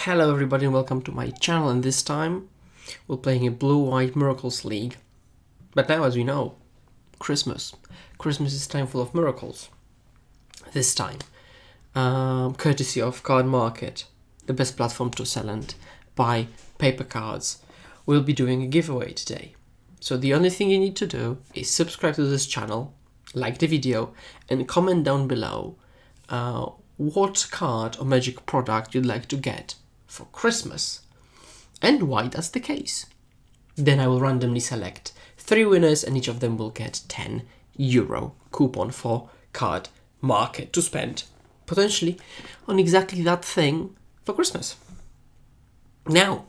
Hello everybody and welcome to my channel, and this time we're playing a Blue-White Miracles League. But now, as we know, Christmas is time full of miracles. This time, courtesy of Card Market, the best platform to sell and buy paper cards, we'll be doing a giveaway today. So the only thing you need to do is subscribe to this channel, like the video, and comment down below what card or magic product you'd like to get for Christmas and why that's the case. Then I will randomly select 3 winners and each of them will get €10 coupon for Card Market to spend potentially on exactly that thing for Christmas. Now,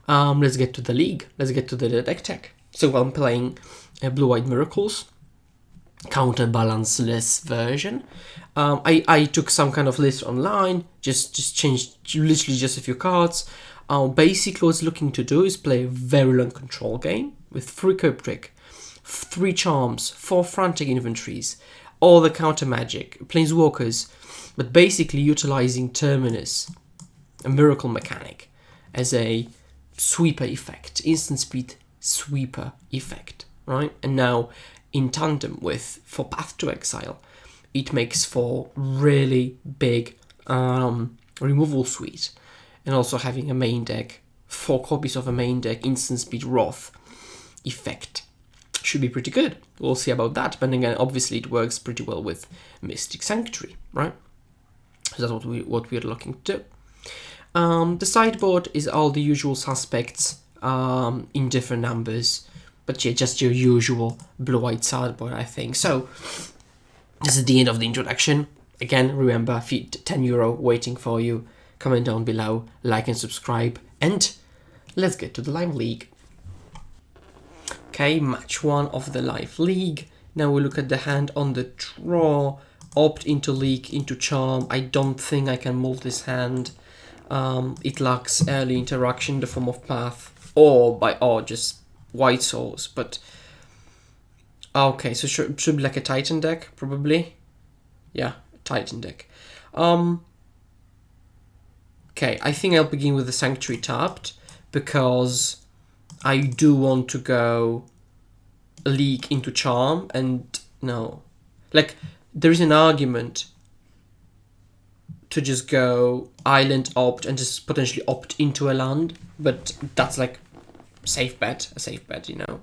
let's get to the league. Let's get to the deck tech. So I'm playing Blue-White Miracles, counterbalanceless version. I took some kind of list online, just changed literally just a few cards. Basically what it's looking to do is play a very long control game with 3 Cryptic, 3 Charms, 4 Frantic Inventories, all the counter magic, Planeswalkers, but basically utilizing Terminus, a miracle mechanic, as a sweeper effect, instant speed sweeper effect, right? And now in tandem with, for Path to Exile, it makes for really big removal suite, and also having a main deck, 4 copies of a main deck, instant speed Wrath effect should be pretty good. We'll see about that, but again, obviously it works pretty well with Mystic Sanctuary, right? So that's what we're looking to do. The sideboard is all the usual suspects in different numbers, but yeah, just your usual blue-white sideboard, I think. So this is the end of the introduction. Again, remember, €10 waiting for you. Comment down below, like and subscribe, and let's get to the live league. Okay, match 1 of the live league. Now we look at the hand on the draw. Opt into Leak, into Charm. I don't think I can move this hand. It lacks early interaction in the form of Path, or just White Souls, but okay, so should be like a Titan deck, probably. Yeah, Titan deck. Okay, I think I'll begin with the Sanctuary tapped, because I do want to go Leak into Charm, and no. Like, there is an argument to just go Island opt and just potentially opt into a land, but that's like a safe bet, you know.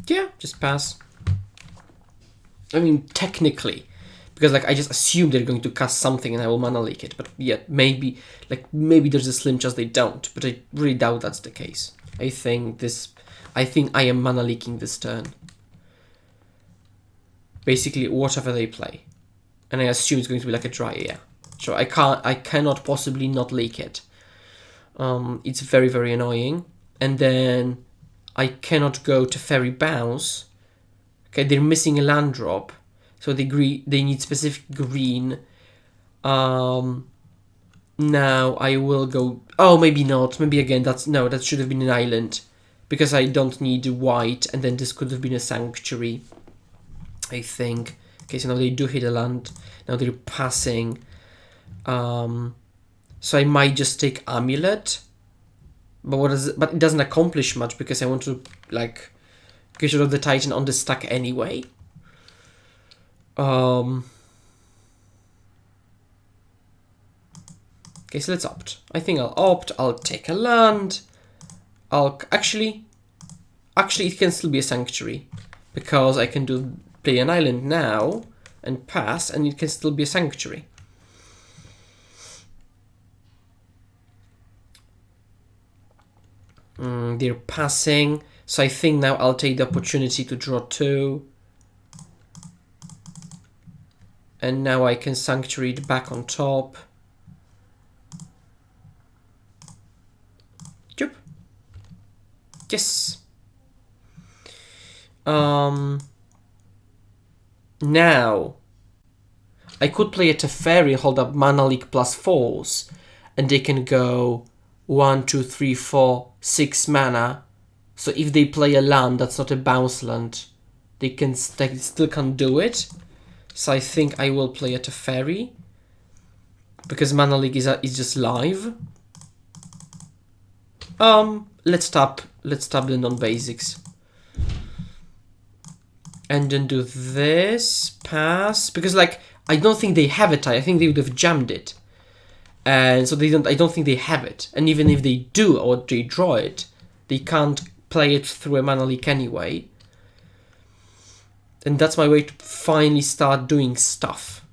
Yeah, just pass. I mean, technically, because like I just assume they're going to cast something and I will mana leak it, but yeah, maybe there's a slim chance they don't, but I really doubt that's the case. I think I am mana leaking this turn. Basically, whatever they play, and I assume it's going to be like a dry, yeah. So I cannot possibly not leak it. It's very, very annoying, and then I cannot go to Teferi bounce. Okay, they're missing a land drop, so they need specific green. Now I will go. Oh, maybe not. Maybe again. That should have been an island, because I don't need white, and then this could have been a sanctuary, I think. Okay, so now they do hit a land. Now they're passing. So I might just take Amulet. But it doesn't accomplish much, because I want to like get rid of the Titan on the stack anyway. Okay, so let's opt. I think I'll opt. I'll take a land. I'll actually it can still be a sanctuary, because I can play an island now and pass, and it can still be a sanctuary. They're passing, so I think now I'll take the opportunity to draw 2. And now I can sanctuary it back on top. Yep. Yes. Now I could play a Teferi, hold up mana leak plus Force, and they can go 1, 2, 3, 4, 6 mana. So if they play a land that's not a bounce land, they still can't do it. So I think I will play a Teferi. because Mana Leak is just live. Let's tap the non-basics. And then do this, pass, because like, I don't think they have it, I think they would have jammed it. And so I don't think they have it. And even if they do, or they draw it, they can't play it through a Mana Leak anyway. And that's my way to finally start doing stuff.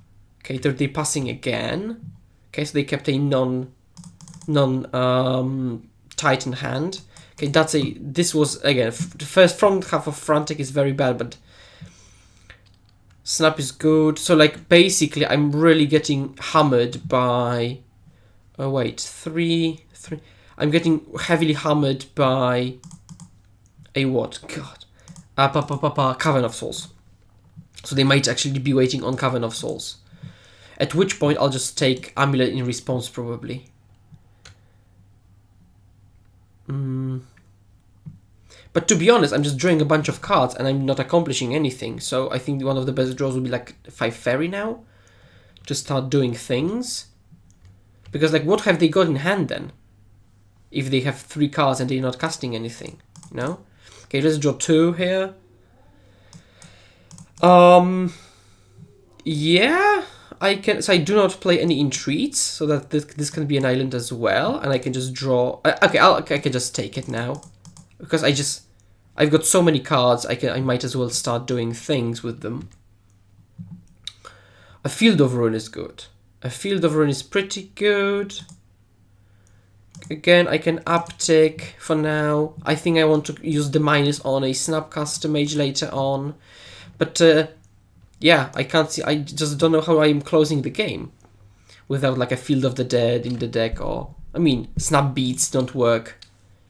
Okay, they're passing again. Okay, so they kept a Titan hand. Okay, this was, again, the first front half of Frantic is very bad, but Snap is good. So, like, basically, I'm really getting hammered by... Oh, wait, three. I'm getting heavily hammered by a what? God. Cavern of Souls. So they might actually be waiting on Cavern of Souls. At which point, I'll just take Amulet in response, probably. But to be honest, I'm just drawing a bunch of cards and I'm not accomplishing anything. So I think one of the best draws would be like 5 Fairy now. To start doing things. Because like, what have they got in hand then? If they have 3 cards and they're not casting anything, you know? Okay, let's draw 2 here. Yeah, I can. So I do not play any entreats, so that this can be an island as well, and I can just draw. Okay, I can just take it now, because I've got so many cards. I might as well start doing things with them. A Field of Ruin is good. A Field of Ruin is pretty good. Again, I can uptick for now. I think I want to use the minus on a Snapcaster Mage later on. But, yeah, I can't see... I just don't know how I'm closing the game. Without, like, a Field of the Dead in the deck, or... I mean, Snap Beats don't work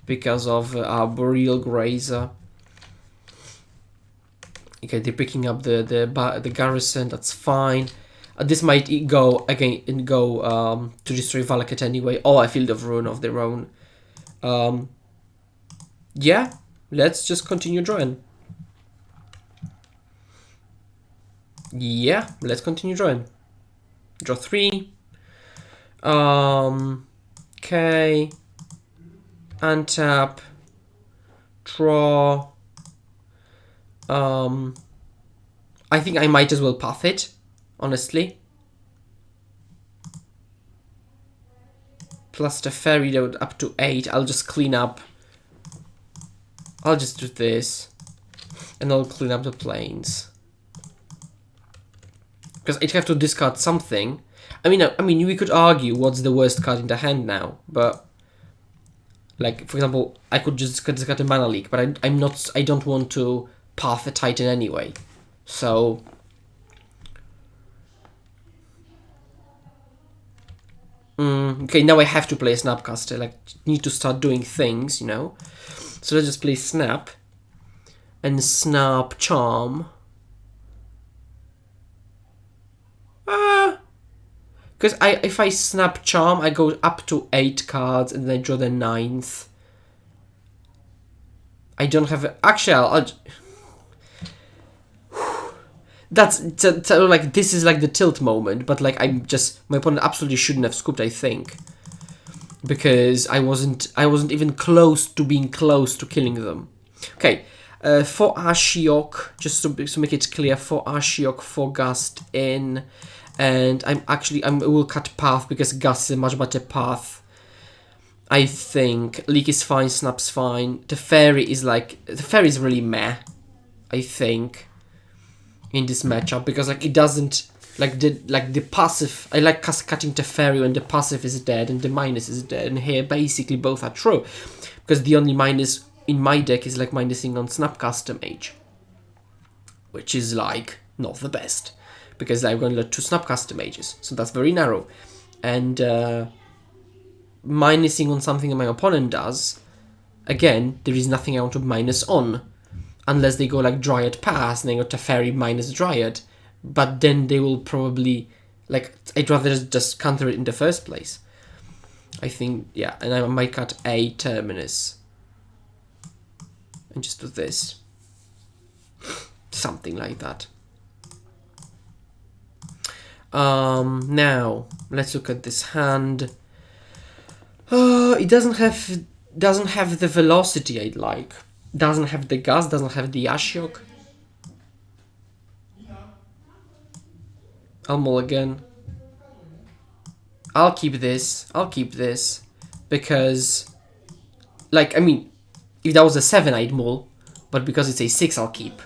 because of Boreal Grazer. Okay, they're picking up the Garrison, that's fine. This might go again and go to destroy Valakut anyway, or a Field of Ruin of their own. Yeah, let's just continue drawing. Yeah, let's continue drawing. Draw 3. Okay. Untap. Draw. I think I might as well path it, honestly. Plus the Teferi, that would up to 8. I'll just clean up. I'll just do this. And I'll clean up the planes. Because I'd have to discard something. I mean, we could argue what's the worst card in the hand now, but like, for example, I could just discard a Mana Leak, but I don't want to path a Titan anyway. So okay, now I have to play a Snapcaster. Like, need to start doing things, you know. So let's just play Snap and Snap Charm. Because if I Snap Charm, I go up to 8 cards and then I draw the 9th. I don't have a... Actually, I'll that's like, this is like the tilt moment, but like, my opponent absolutely shouldn't have scooped, I think, because I wasn't even close to being close to killing them. Okay, for Ashiok, just to make it clear, for Ashiok, for Gust in, and I will cut path because Gust is a much better path. I think Leak is fine, Snap's fine. Teferi is really meh, I think, in this matchup, because like, it doesn't like the passive. I like cutting Teferi when the passive is dead and the minus is dead, and here basically both are true, because the only minus in my deck is like minusing on Snapcaster Mage, which is like not the best, because I've got 2 Snapcaster Mages, so that's very narrow, and minusing on something that my opponent does, again, there is nothing I want to minus on. Unless they go like Dryad Pass and they go Teferi minus Dryad. But then they will probably... Like, I'd rather just counter it in the first place. I think, yeah. And I might cut a Terminus. And just do this. Something like that. Now let's look at this hand. It doesn't have the velocity I'd like. Doesn't have the Gust. Doesn't have the Ashiok. I'll mulligan. I'll keep this. Because, like, I mean, if that was a 7, I'd mull, but because it's a 6, I'll keep.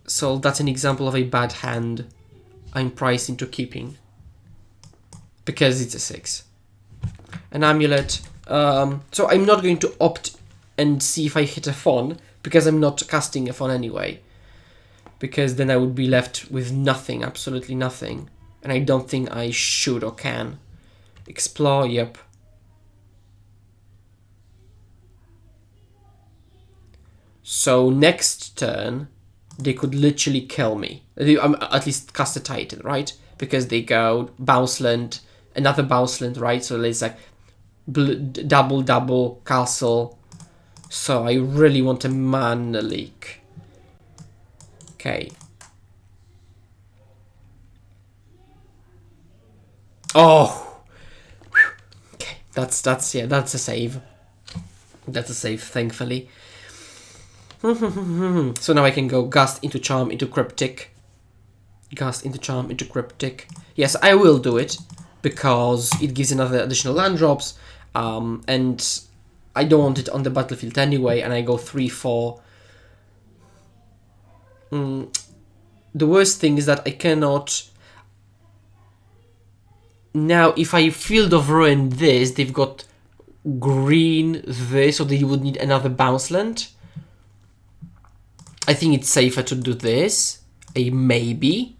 So that's an example of a bad hand I'm priced into keeping. Because it's a 6. An Amulet. So I'm not going to opt and see if I hit a Fawn, because I'm not casting a Fawn anyway. Because then I would be left with nothing, absolutely nothing. And I don't think I should or can. Explore, yep. So next turn, they could literally kill me. At least cast a Titan, right? Because they go Bounce Land, another Bounce Land, right? So it's like double castle. So I really want a mana leak. Okay. Oh, okay. That's a save. That's a save, thankfully. So now I can go Gust into Charm into Cryptic. Gust into Charm into Cryptic. Yes, I will do it because it gives another additional land drops, and I don't want it on the battlefield anyway. And I go 3/4. The worst thing is that I cannot. Now, if I Field of Ruin this, they've got green this, so they would need another bounce land. I think it's safer to do this. A maybe.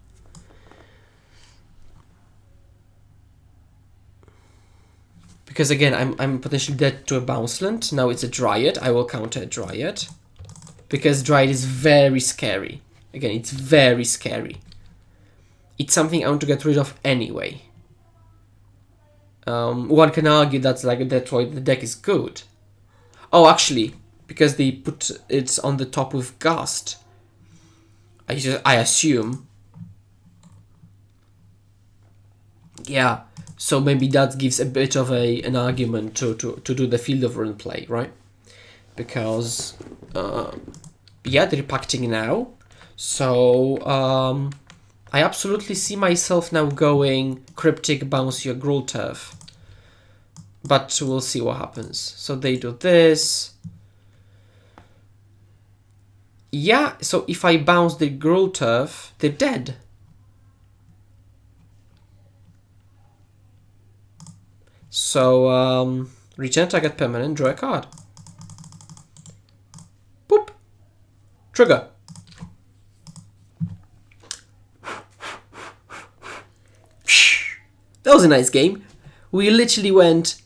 Because again, I'm potentially dead to a bounce land. Now it's a Dryad. I will counter a Dryad. Because Dryad is very scary. Again, it's very scary. It's something I want to get rid of anyway. One can argue that's why the deck is good. Oh, actually, because they put it on the top with Gust, I assume. Yeah, so maybe that gives a bit of an argument to do the Field of Ruin play, right? Because yeah, they're pacting now, so I absolutely see myself now going Cryptic, bounce your Gruul Turf. But we'll see what happens. So they do this. Yeah, so if I bounce the Gruul Turf, they're dead. So, return target permanent, draw a card. Boop. Trigger. That was a nice game. We literally went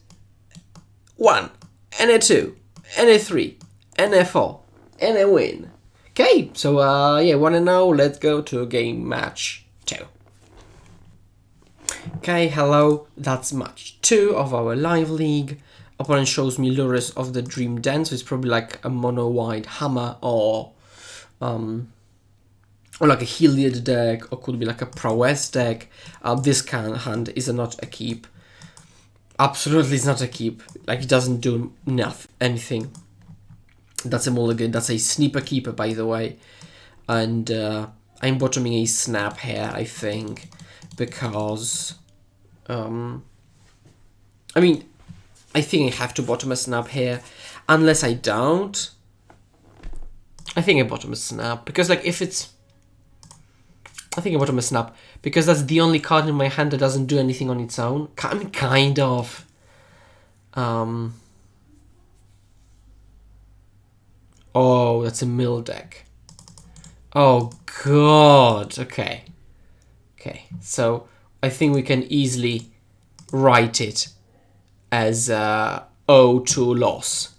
1, and a 2, and a 3, and a 4, and a win. Okay, so yeah, 1-0. Let's go to game match 2. Okay, hello. That's match 2 of our live league. Opponent shows me Lures of the Dream Den, so it's probably like a mono white hammer or like a Heliod deck, or could be like a Prowess deck. This kind of hand is not a keep. Absolutely, it's not a keep. Like, it doesn't do anything. That's a mulligan. That's a Sniper Keeper, by the way. And I'm bottoming a Snap here, I think, because I mean, I think I have to bottom a Snap here, unless I don't. I think I bottom a Snap because, like, if it's, I think I bottom a Snap because that's the only card in my hand that doesn't do anything on its own. I mean, kind of. Oh, that's a mill deck. Oh god. Okay. Okay. So I think we can easily write it as 0-2 loss.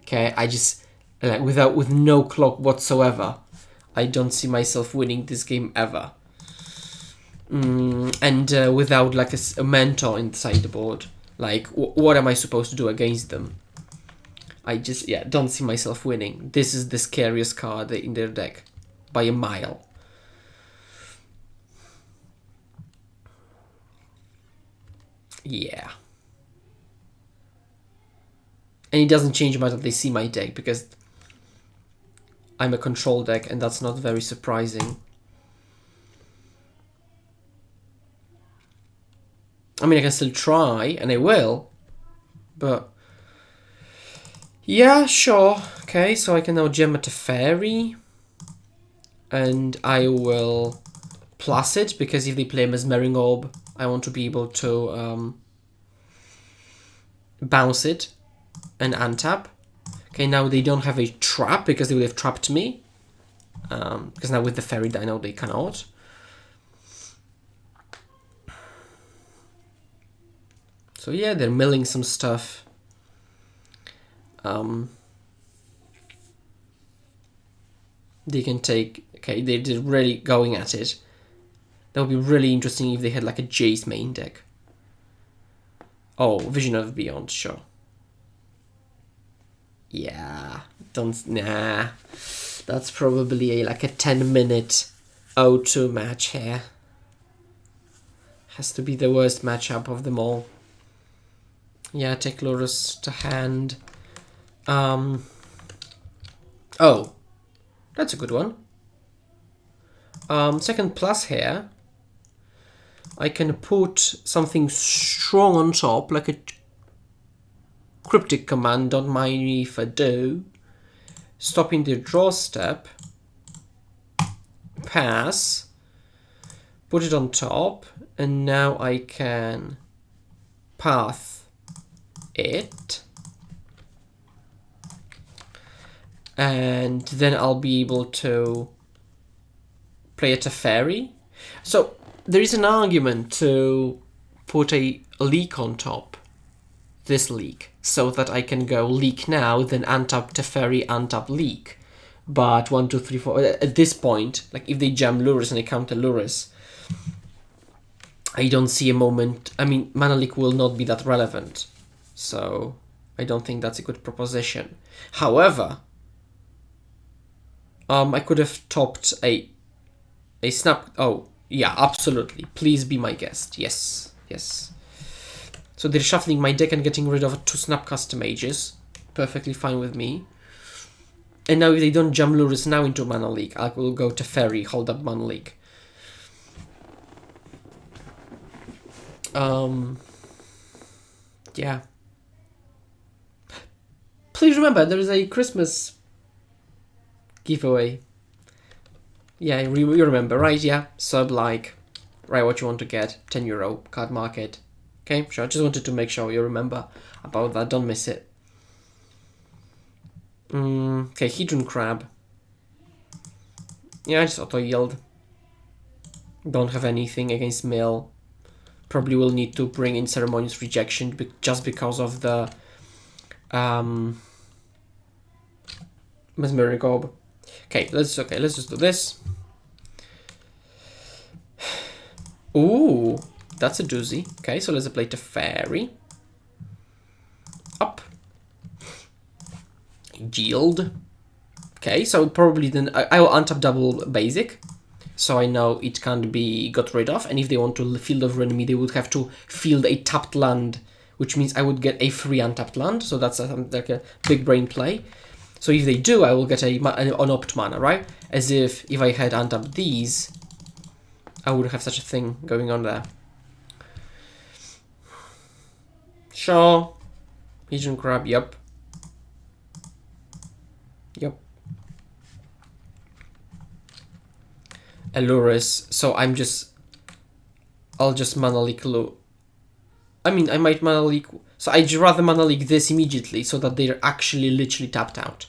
Okay. I just like with no clock whatsoever. I don't see myself winning this game ever. And without like a mentor inside the board, like what am I supposed to do against them? I just don't see myself winning. This is the scariest card in their deck by a mile. Yeah. And it doesn't change much that they see my deck, because I'm a control deck, and that's not very surprising. I mean, I can still try, and I will, but... yeah, sure. Okay, so I can now gem a Teferi, and I will plus it, because if they play Mesmering Orb, I want to be able to bounce it and untap. Okay, now they don't have a trap, because they would have trapped me. Because now with the Fairy, I know they cannot. So yeah, they're milling some stuff. They can take... okay, they're really going at it. That would be really interesting if they had like a Jace main deck. Oh, Vision of Beyond, sure. Yeah, nah. That's probably like a 10-minute O2 match here. Has to be the worst matchup of them all. Yeah, take Lurrus to hand. Oh, that's a good one. Second plus here. I can put something strong on top, like a Cryptic Command, don't mind me if I do. Stopping the draw step. Pass. Put it on top. And now I can path it. And then I'll be able to play a Teferi. So there is an argument to put a leak on top. This leak. So that I can go leak now, then untap Teferi, untap leak. But 1, 2, 3, 4... at this point, like if they jam Lurrus and I counter Lurrus, I don't see a moment... I mean, Mana Leak will not be that relevant. So I don't think that's a good proposition. However, I could have topped a snap... oh, yeah, absolutely. Please be my guest. Yes, yes. So they're shuffling my deck and getting rid of 2 Snapcaster Mages. Perfectly fine with me. And now if they don't jam Lurrus now into Mana Leak, I will go to Teferi, hold up Mana Leak. Yeah. Please remember, there is a Christmas giveaway. Yeah, you remember, right? Yeah, sub, like, write what you want to get, €10 card market. Okay, sure. I just wanted to make sure you remember about that. Don't miss it. Okay, Hedron Crab. Yeah, I just auto yield. Don't have anything against Mill. Probably will need to bring in Ceremonious Rejection just because of the Mesmeric Orb. Okay, let's just do this. Ooh, that's a doozy. Okay, so let's play Teferi. Up. Yield. Okay, so probably then I will untap double basic. So I know it can't be got rid of. And if they want to Field of Enemy, they would have to field a tapped land, which means I would get a free untapped land. So that's like a big brain play. So if they do, I will get an unopt mana, right? As if I had untapped these, I would have such a thing going on there. Sure. Hedron Crab, yep. Yep. Lurrus, so I'll just Mana Leak I mean, I might Mana Leak... So I'd rather Mana Leak this immediately, so that they're actually literally tapped out.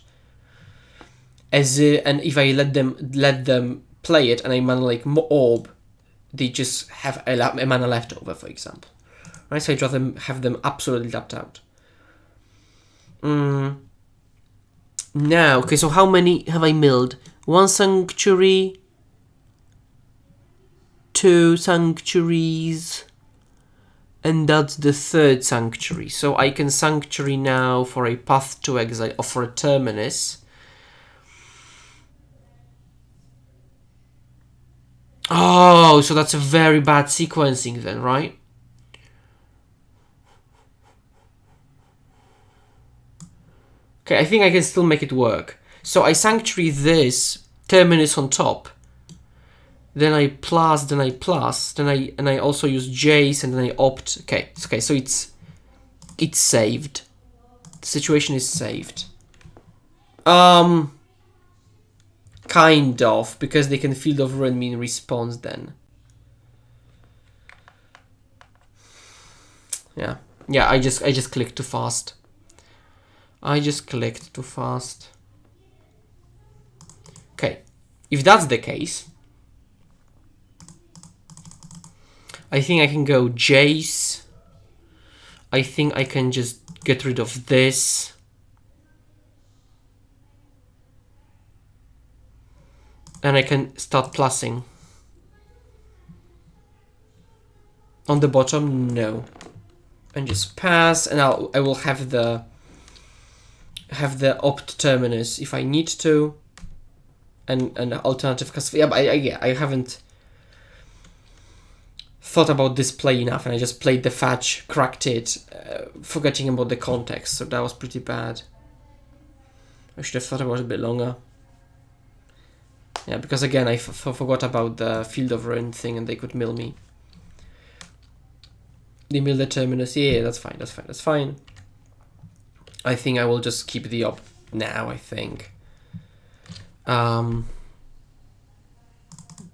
And if I let them play it, and I Mana Leak Orb, they just have a mana left over, for example. Right, so I'd rather have them absolutely tapped out. Now, okay, so how many have I milled? 1 Sanctuary... 2 Sanctuaries, and that's the 3rd Sanctuary. So I can Sanctuary now for a Path to Exile or for a Terminus. Oh, so that's a very bad sequencing then, right? Okay, I think I can still make it work. So I Sanctuary this, Terminus on top. Then I plus, then I also use Jace, and then I opt. Okay, so it's saved. The situation is saved. Kind of, because they can Field of Ruin me in response then. Yeah, I just clicked too fast. Okay, if that's the case, I think I can go Jace. I think I can just get rid of this. And I can start plussing. On the bottom, no. And just pass, and I will have the opt Terminus if I need to. And an alternative cast. Yeah, but I haven't thought about this play enough, and I just played the fetch, cracked it, forgetting about the context, so that was pretty bad. I should have thought about it a bit longer. Yeah, because again, I forgot about the Field of Ruin thing, and they could mill me. They mill the Terminus. Yeah, that's fine. I think I will just keep the op now, I think.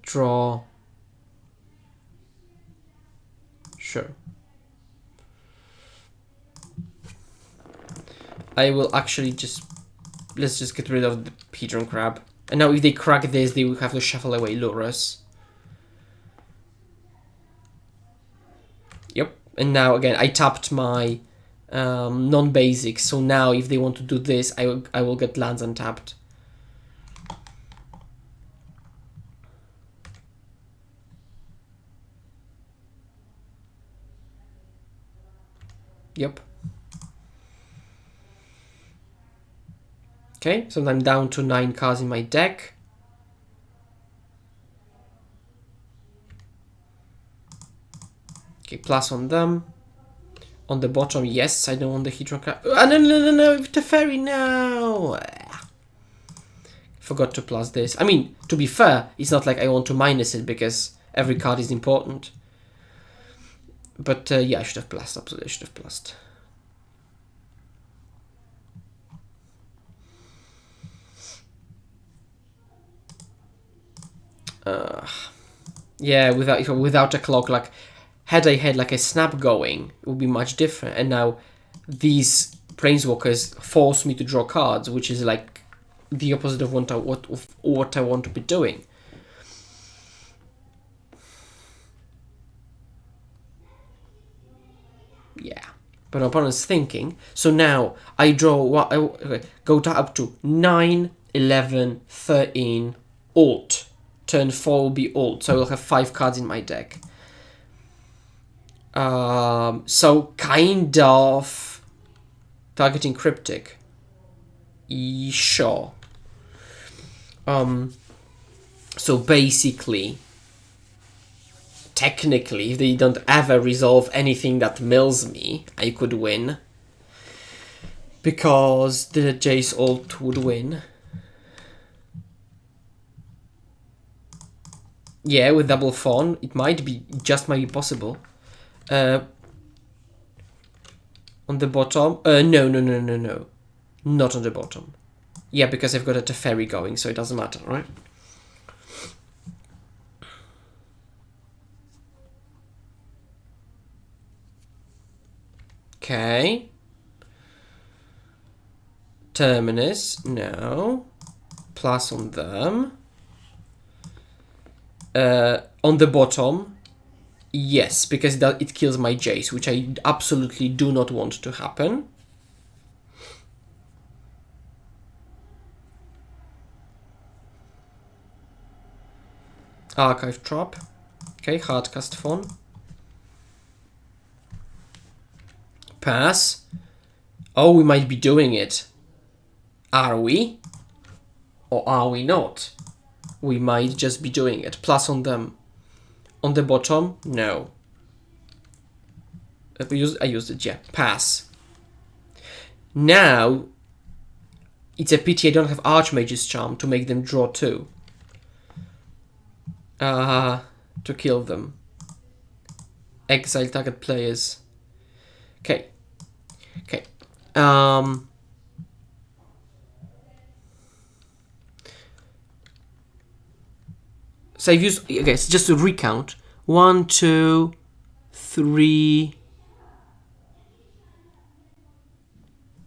Draw. Sure. I will actually just... Let's just get rid of the Hedron Crab. And now if they crack this, they will have to shuffle away Lurus. Yep. And now again, I tapped my non-basic. So now if they want to do this, I will get lands untapped. Yep. Okay, so I'm down to 9 cards in my deck. Okay, plus on them. On the bottom, yes, I don't want the Hedron Crab. No, Teferi, no! Forgot to plus this. I mean, to be fair, it's not like I want to minus it because every card is important. But yeah, I should have plussed, absolutely, I should have plussed. Yeah, without a clock, like, had I had like a snap going, it would be much different. And now these Planeswalkers force me to draw cards, which is like the opposite of what I want to be doing. Yeah, but my opponent's thinking. So now I draw what go to up to 9, 11, 13, alt. Turn 4 will be alt, so I will have 5 cards in my deck. So kind of targeting Cryptic. Sure. So basically, technically, if they don't ever resolve anything that mills me, I could win. Because the Jace ult would win. Yeah, with double Fawn, it might be possible. On the bottom, no. Not on the bottom. Yeah, because I've got a Teferi going, so it doesn't matter, right? Okay. Terminus, no. Plus on them. On the bottom, yes, because it kills my Jace, which I absolutely do not want to happen. Archive Trap. Okay, Hardcast Fawn. Pass. Oh, we might be doing it. Are we? Or are we not? We might just be doing it. Plus on them. On the bottom, no. I used it, yeah. Pass. Now, It's a pity I don't have Archmage's Charm to make them draw 2. To kill them. Exile target players. Okay. Okay. So I've used, okay, so just to recount, 1, 2, 3,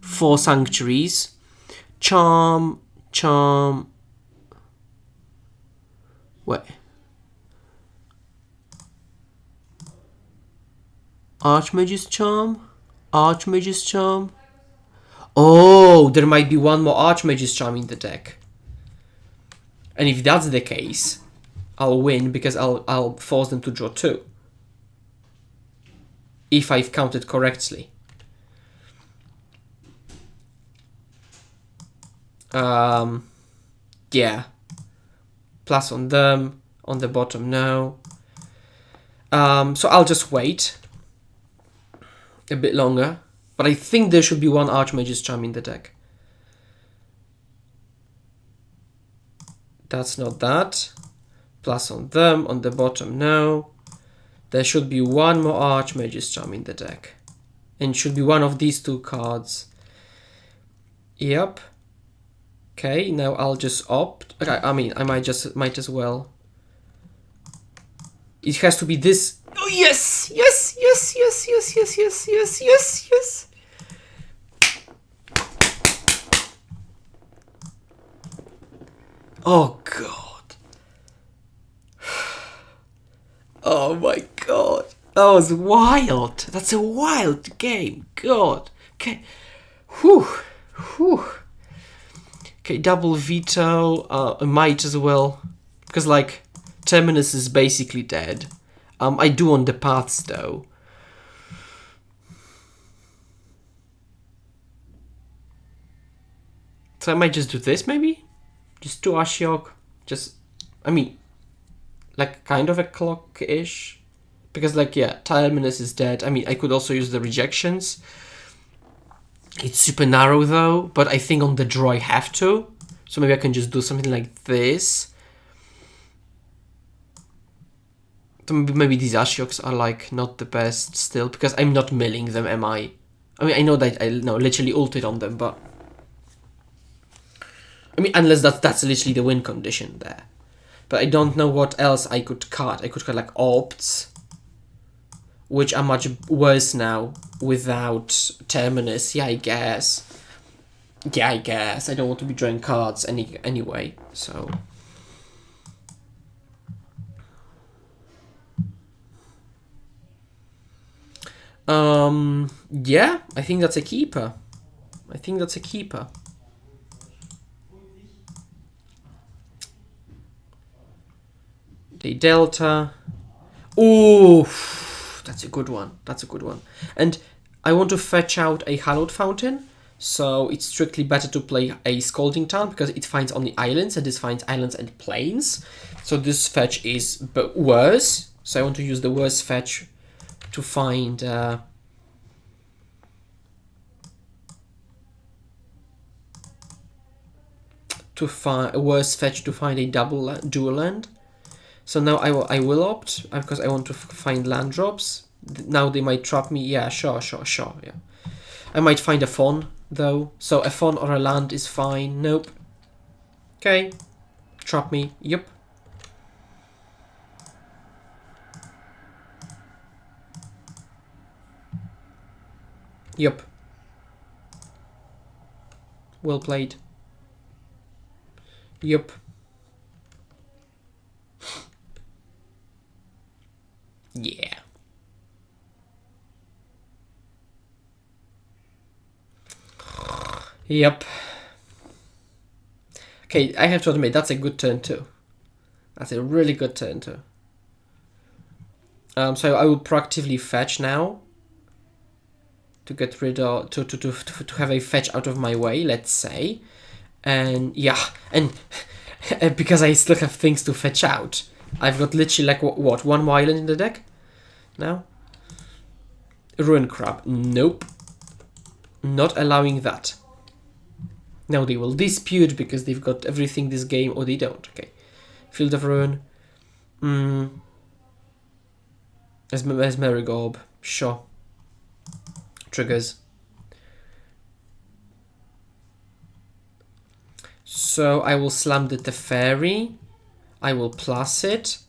4 sanctuaries, charm, wait, Archmage's charm, oh, there might be one more Archmage's charm in the deck, and if that's the case, I'll win because I'll force them to draw 2. If I've counted correctly. Yeah. Plus on them, on the bottom no. So I'll just wait a bit longer. But I think there should be one Archmage's Charm in the deck. That's not that. Plus on them, on the bottom no. There should be one more Archmage's Charm in the deck. And it should be one of these 2 cards. Yep. Okay, now I'll just opt. Okay, I mean, I might as well. It has to be this. Oh yes, yes, yes, yes, yes, yes, yes, yes, yes, yes. Oh god. Oh my god. That was wild. That's a wild game. God. Okay. Whew. Whew. Okay, double veto. I might as well. Because, like, Terminus is basically dead. I do want the paths, though. So I might just do this, maybe? Just do Ashiok. Just, I mean, like, kind of a clock-ish. Because, like, yeah, Terminus is dead. I mean, I could also use the rejections. It's super narrow, though. But I think on the draw I have to. So maybe I can just do something like this. So maybe these Ashioks are, like, not the best still. Because I'm not milling them, am I? I mean, I know that I literally ulted on them, but... I mean, unless that's literally the win condition there. But I don't know what else I could cut. I could cut, like, opts. Which are much worse now without Terminus. Yeah, I guess. Yeah, I guess. I don't want to be drawing cards anyway, so... Yeah, I think that's a keeper. The Delta. Ooh, that's a good one. And I want to fetch out a Hallowed Fountain, so it's strictly better to play a Scalding Tarn because it finds only islands, and this finds islands and plains. So this fetch is worse. So I want to use the worst fetch to find a worse fetch to find a dual land. So now I will opt because I want to find land drops. Now they might trap me. Yeah, sure. Yeah, I might find a fawn though. So a fawn or a land is fine. Nope. Okay, trap me. Yep. Yep. Well played. Yep. Yeah. Yep. Okay, I have to admit, that's a good turn too. That's a really good turn too. So I will proactively fetch now. To get rid of, to have a fetch out of my way, let's say. And yeah, and because I still have things to fetch out. I've got literally like, what, one more island in the deck? Now? Ruin Crab. Nope. Not allowing that. Now they will dispute because they've got everything this game, or they don't. Okay. Field of Ruin. As Merigorb. Sure. Triggers. So I will slam the Teferi. I will plus it.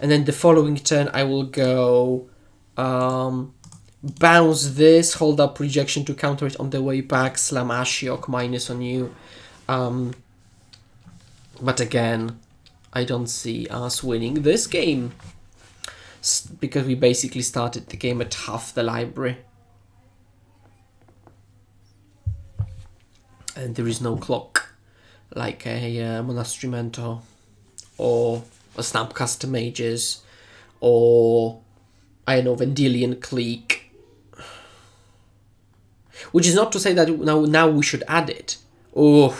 And then the following turn I will go bounce this, hold up rejection to counter it on the way back, slam Ashiok minus on you. But again, I don't see us winning this game. Because we basically started the game at half the library. And there is no clock. Like a Monastery Mentor. Or a Snapcaster Mages. Or, I don't know, Vendilion Clique. Which is not to say that now we should add it. Oh,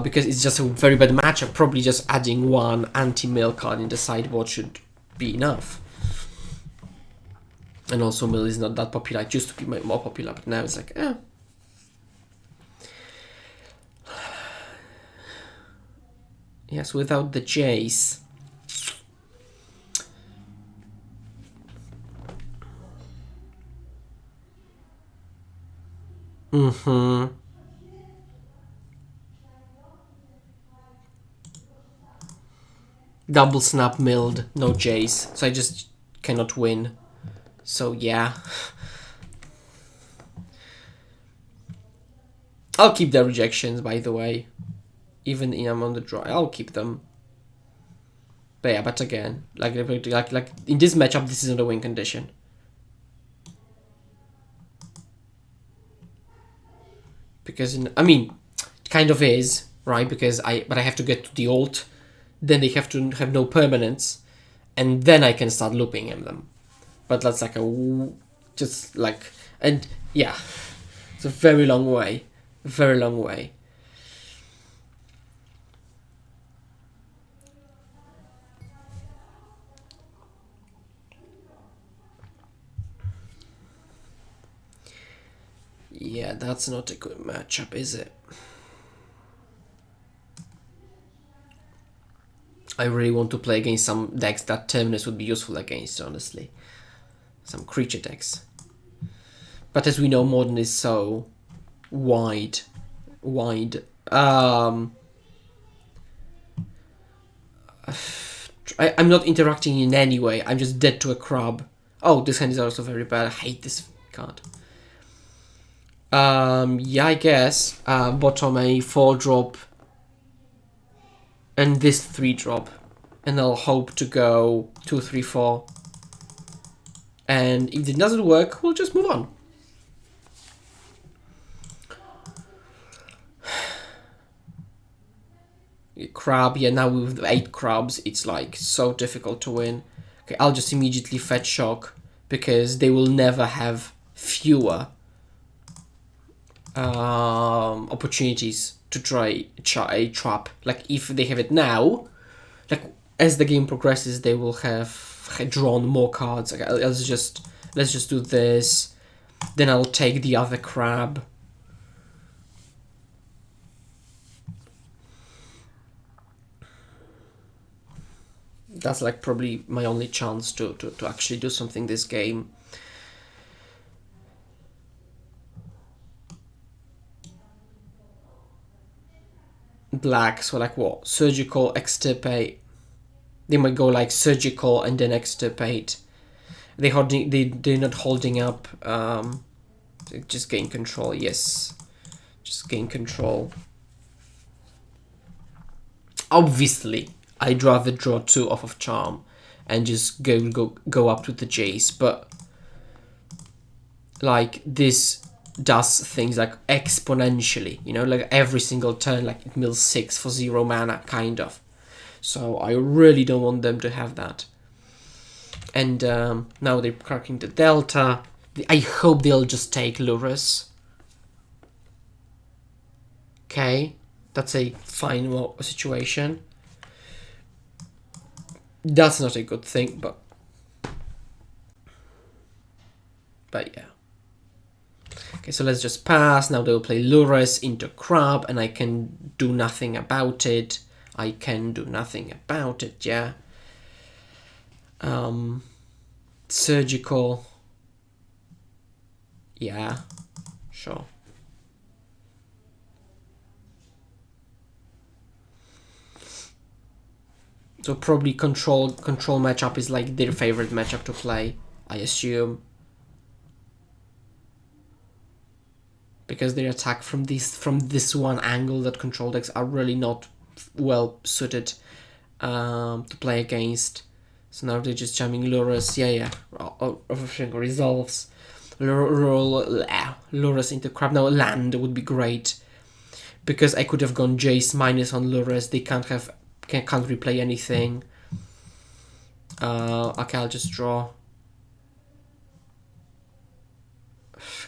because it's just a very bad matchup. Probably just adding one anti-mill card in the sideboard should be enough. And also mill is not that popular. It used to be more popular, but now it's like, eh. Yes, without the Jace. Double snap milled, no Jace, so I just cannot win. So yeah. I'll keep the rejections, by the way. Even in I'm on the draw, I'll keep them. But yeah, but again, like in this matchup, this isn't a win condition. Because I mean, it kind of is, right? Because I have to get to the ult. Then they have to have no permanence, and then I can start looping them. But that's like just like, and yeah, it's a very long way, very long way. Yeah, that's not a good matchup, is it? I really want to play against some decks that Terminus would be useful against, honestly. Some creature decks. But as we know, Modern is so wide. I'm not interacting in any way. I'm just dead to a crab. Oh, this hand is also very bad. I hate this card. Yeah, I guess. Bottom a 4-drop. And this 3-drop. And I'll hope to go 2, 3, 4. And if it doesn't work, we'll just move on. Crab, yeah, now with 8 crabs, it's like so difficult to win. Okay, I'll just immediately fetch Shock, because they will never have fewer opportunities to try a trap. Like, if they have it now, like, as the game progresses, they will have drawn more cards. Okay, let's just do this. Then I'll take the other crab. That's like probably my only chance to actually do something this game. Black, so like what? Surgical, extirpate. They might go like surgical and then extirpate. They're not holding up. Just gain control. Yes, just gain control. Obviously, I'd rather draw 2 off of Charm and just go up to the Jace, but like this does things like exponentially, you know, like every single turn, like it mills 6 for 0 mana, kind of. So I really don't want them to have that. And now they're cracking the Delta. I hope they'll just take Lurus. Okay, that's a fine situation. That's not a good thing, but yeah. Okay, so let's just pass. Now they will play Lures into Crab, and I can do nothing about it. I can do nothing about it, yeah. Surgical. Yeah, sure. So probably control matchup is like their favorite matchup to play, I assume. Because they attack from this one angle that control decks are really not well suited to play against. So now they're just jamming Lures. Yeah. Everything resolves. Lures into Crab. Now land would be great. Because I could have gone Jace minus on Lures. They can't replay anything. Okay, I'll just draw.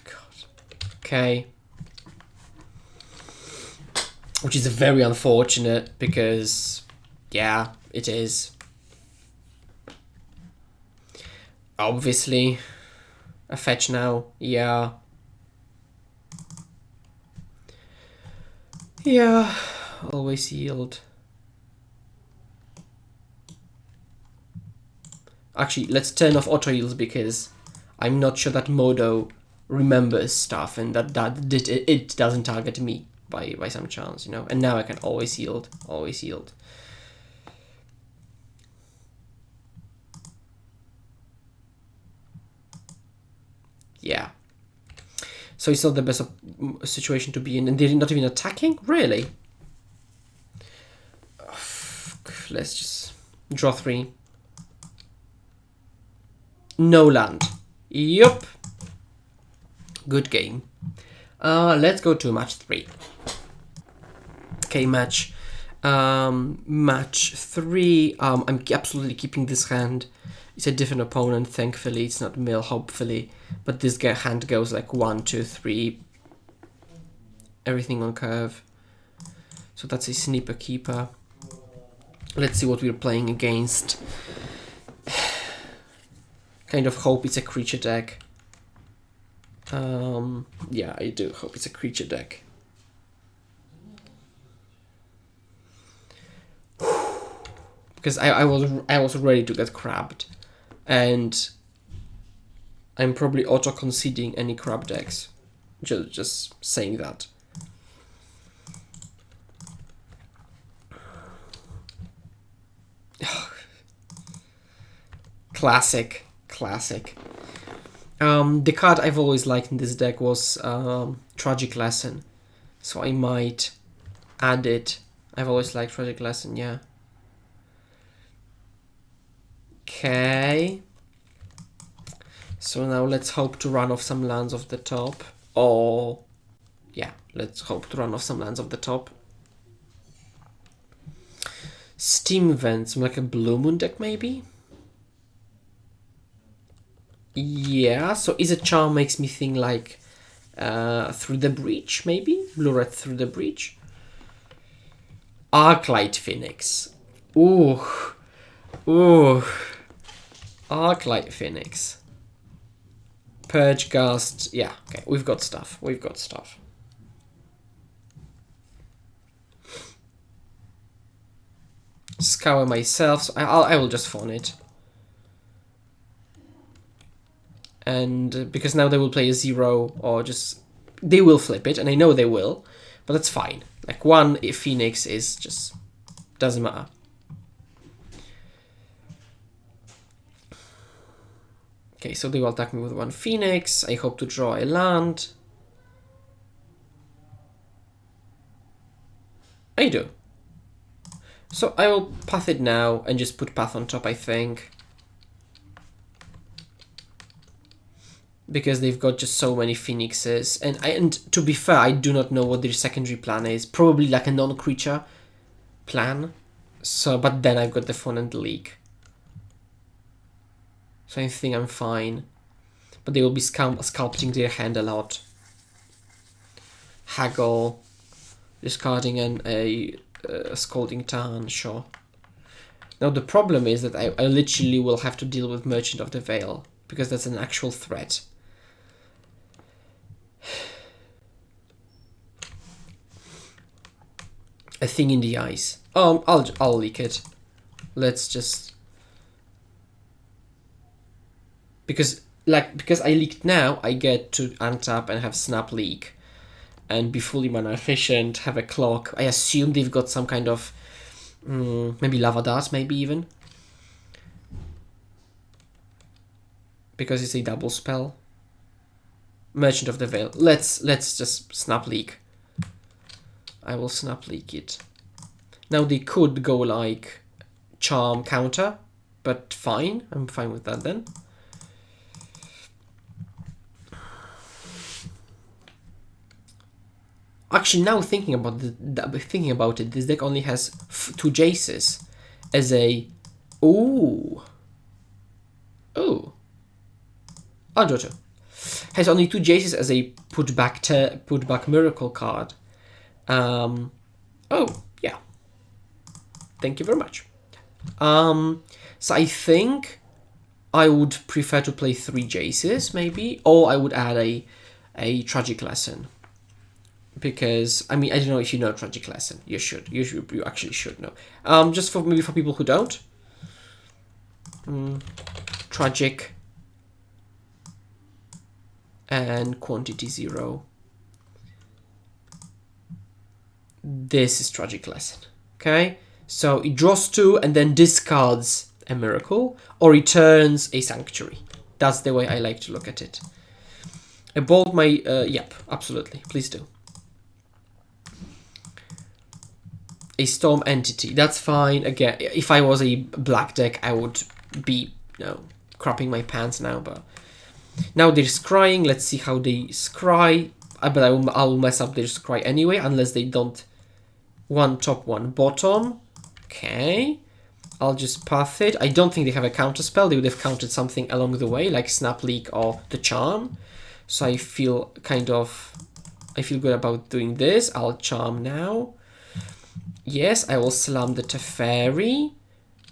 God. Okay. Which is very unfortunate because, yeah, it is. Obviously, a fetch now, yeah. Yeah, always yield. Actually, let's turn off auto yields because I'm not sure that Modo remembers stuff and that it doesn't target me by some chance, you know. And now I can always yield, always yield. Yeah. So it's not the best situation to be in, and they're not even attacking? Really? Let's just draw 3. No land. Yup. Good game. Let's go to match 3. Okay, match 3. I'm absolutely keeping this hand. It's a different opponent, thankfully. It's not Mill, hopefully. But this hand goes like 1, 2, 3. Everything on curve. So that's a Sniper Keeper. Let's see what we're playing against. Kind of hope it's a creature deck. Yeah, I do hope it's a creature deck. Because I was ready to get crabbed. And I'm probably auto-conceding any crab decks. Just saying that. Classic. The card I've always liked in this deck was Tragic Lesson. So I might add it. I've always liked Tragic Lesson, yeah. Okay. So now let's hope to run off some lands off the top. Or, yeah, let's hope to run off some lands off the top. Steam Vents, like a Blue Moon deck maybe? Yeah, so Is a Charm makes me think like Through the Breach, maybe? Blue-red Through the Breach. Arclight Phoenix. Ooh. Arclight Phoenix. Purge Gust. Yeah, okay, we've got stuff. Scour myself, so I will just fawn it. And because now they will play a 0 or just... They will flip it, and I know they will, but that's fine. Like 1 Phoenix is just... doesn't matter. Okay, so they will attack me with 1 Phoenix. I hope to draw a land. I do. So I will path it now and just put path on top, I think. Because they've got just so many Phoenixes. And to be fair, I do not know what their secondary plan is. Probably like a non-creature plan. So, but then I've got the Fawn and the Leak. So I think I'm fine. But they will be sculpting their hand a lot. Haggle. Discarding a Scalding Tarn, sure. Now the problem is that I literally will have to deal with Merchant of the Veil. Because that's an actual threat. A thing in the eyes. I'll leak it. Let's just, because I leaked now, I get to untap and have snap leak, and be fully mana efficient. Have a clock. I assume they've got some kind of maybe lava dart, maybe even, because it's a double spell. Merchant of the Veil. Let's just snap leak. I will snap leak it. Now they could go like charm counter, but fine. I'm fine with that then. Actually, now thinking about it, this deck only has 2 Jaces as a I'll draw 2. Has only 2 Jaces as a put back miracle card. Oh yeah. Thank you very much. So I think I would prefer to play 3 Jaces maybe, or I would add a Tragic Lesson. Because I mean, I don't know if you know Tragic Lesson. You should. You actually should know. Just for maybe for people who don't. Tragic and quantity 0. This is Tragic Lesson. Okay, so it draws 2 and then discards a miracle or returns a sanctuary. That's the way I like to look at it. I bold my yep, absolutely. Please do. A storm entity. That's fine. Again, if I was a black deck, I would be crapping my pants now. But now they're scrying. Let's see how they scry. But I'll mess up their scry anyway, unless they don't. 1 top, 1 bottom. Okay. I'll just path it. I don't think they have a counter spell. They would have countered something along the way, like Snap Leak or the Charm. So I feel good about doing this. I'll Charm now. Yes, I will slam the Teferi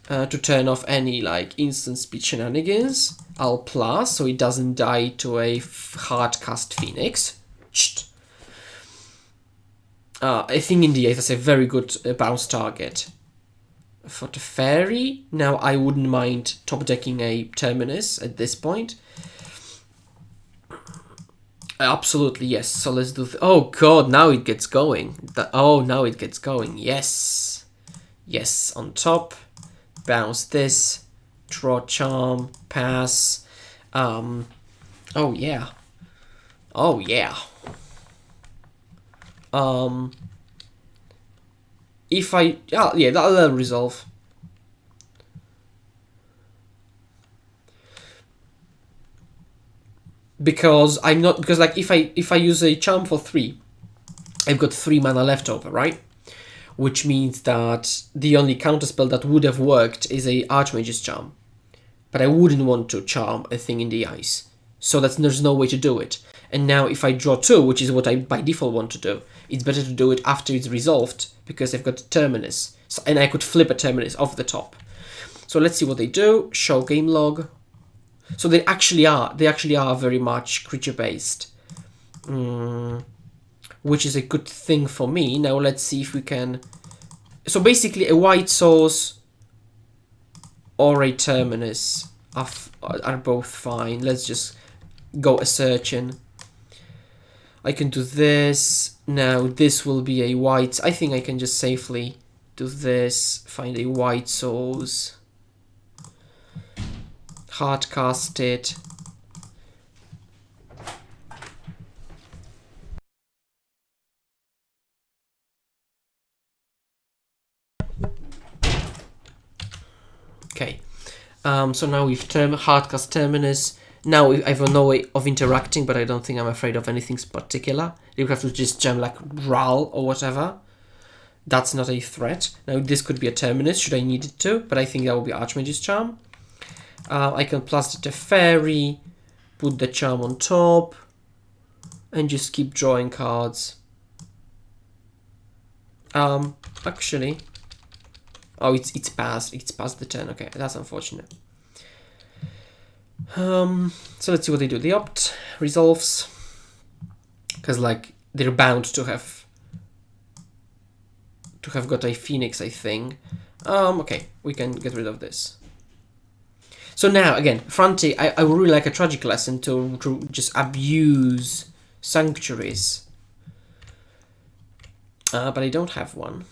to turn off any like instant speed shenanigans. I'll plus so it doesn't die to a hard cast Phoenix. I think in the 8th that's a very good bounce target for Teferi. Now I wouldn't mind top decking a Terminus at this point. Absolutely, yes. So let's do... oh, God, now it gets going. Now it gets going. Yes. Yes, on top. Bounce this. Draw Charm. Pass. Oh, yeah. Oh, yeah. If I... yeah, that'll resolve. Because I'm not, because like if I use a charm for 3, I've got 3 mana left over, right? Which means that the only counterspell that would have worked is a Archmage's Charm. But I wouldn't want to charm a thing in the ice. So there's no way to do it. And now if I draw 2, which is what I by default want to do, it's better to do it after it's resolved, because I've got a Terminus. So, and I could flip a Terminus off the top. So let's see what they do. Show game log. So they actually are very much creature based, which is a good thing for me. Now let's see if we can. So basically, a white source or a Terminus are both fine. Let's just go a searching. I can do this. Now this will be a white. I think I can just safely do this. Find a white source. Hard cast it. Okay. So now we've hard cast Terminus. Now I have no way of interacting, but I don't think I'm afraid of anything particular. You have to just jam like Ral or whatever. That's not a threat. Now this could be a Terminus should I need it to, but I think that will be Archmage's Charm. I can plus the Teferi, put the Charm on top, and just keep drawing cards. Actually, oh, it's past the turn. Okay, that's unfortunate. So let's see what they do. They opt, resolves. Because like they're bound to have got a Phoenix, I think. Okay, we can get rid of this. So now again, Frantic, I would really like a Tragic Lesson to just abuse sanctuaries. But I don't have one.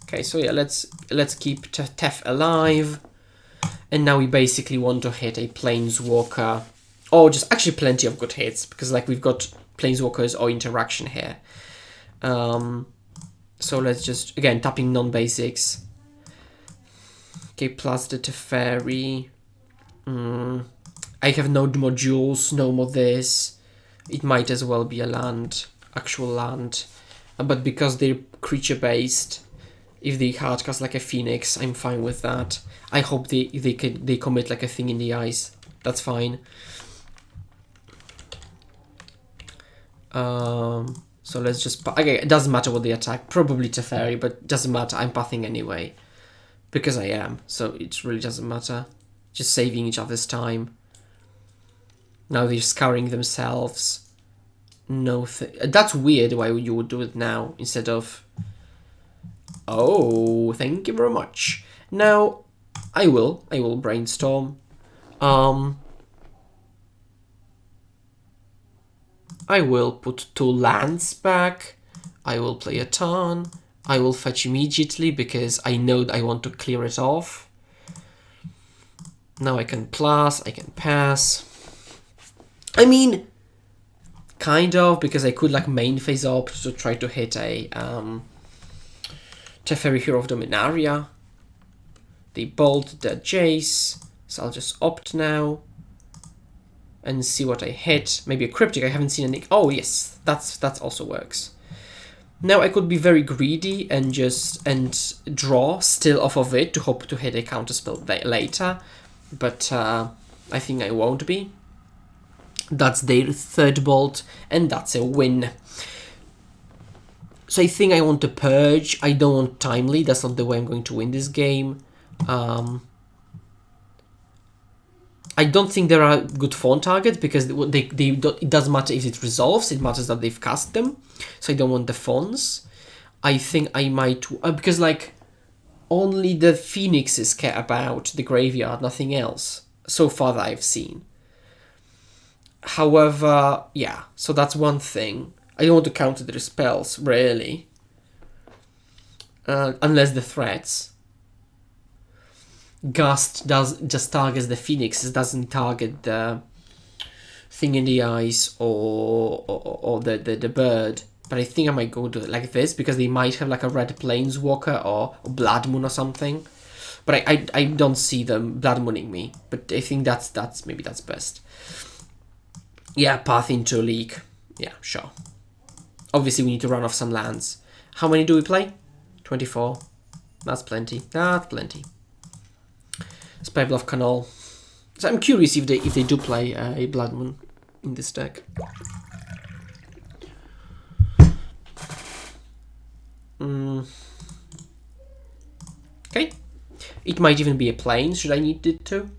Okay, so yeah, let's keep Tef alive. And now we basically want to hit a Planeswalker. Or just actually plenty of good hits, because like we've got Planeswalkers or interaction here. So let's just, again, tapping non-basics. Okay, plus the Teferi. I have no more jewels, no more this. It might as well be a land, actual land. But because they're creature-based, if they hardcast like a Phoenix, I'm fine with that. I hope they commit like a Thing in the Ice. That's fine. So let's just... Okay, it doesn't matter what they attack. Probably Teferi, but doesn't matter. I'm pathing anyway. Because I am. So it really doesn't matter. Just saving each other's time. Now they're scouring themselves. No, that's weird why you would do it now instead of... Oh, thank you very much. Now, I will brainstorm. I will put 2 lands back. I will play a turn. I will fetch immediately because I know I want to clear it off. Now I can plus, I can pass. I mean, kind of, because I could like main phase opt to try to hit a Teferi Hero of Dominaria. They bolt the Jace, so I'll just opt now and see what I hit. Maybe a Cryptic. I haven't seen any. Oh yes, that also works. Now I could be very greedy and draw still off of it to hope to hit a counterspell later, but I think I won't be. That's their 3rd bolt, and that's a win. So I think I want to purge. I don't want timely. That's not the way I'm going to win this game. I don't think there are good phone targets because it doesn't matter if it resolves. It matters that they've cast them. So I don't want the phones. I think I might... because like only the Phoenixes care about the graveyard, nothing else. So far that I've seen. However, yeah. So that's one thing. I don't want to counter their spells, really. Unless the threats. Gust just targets the Phoenixes, doesn't target the Thing in the Ice or the bird. But I think I might go to it like this because they might have like a red Planeswalker or Blood Moon or something. But I don't see them Blood Mooning me. But I think maybe that's best. Yeah, path into leak. Yeah, sure. Obviously we need to run off some lands. How many do we play? 24. That's plenty. That's plenty. Spellbluff Canal. So I'm curious if they do play a Blood Moon in this deck. Okay. It might even be a plane, should I need it to?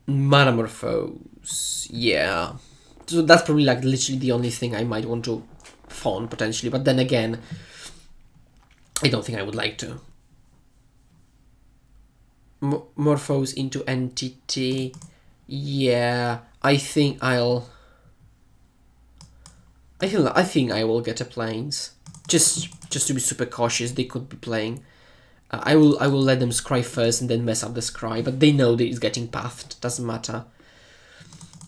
Metamorphose. Yeah. So that's probably like literally the only thing I might want to fawn potentially, but then again, I don't think I would like to. Morphose into entity. Yeah, I think I think I will get a planes. Just to be super cautious, they could be playing. I will let them scry first and then mess up the scry, but they know that it's getting pathed. Doesn't matter.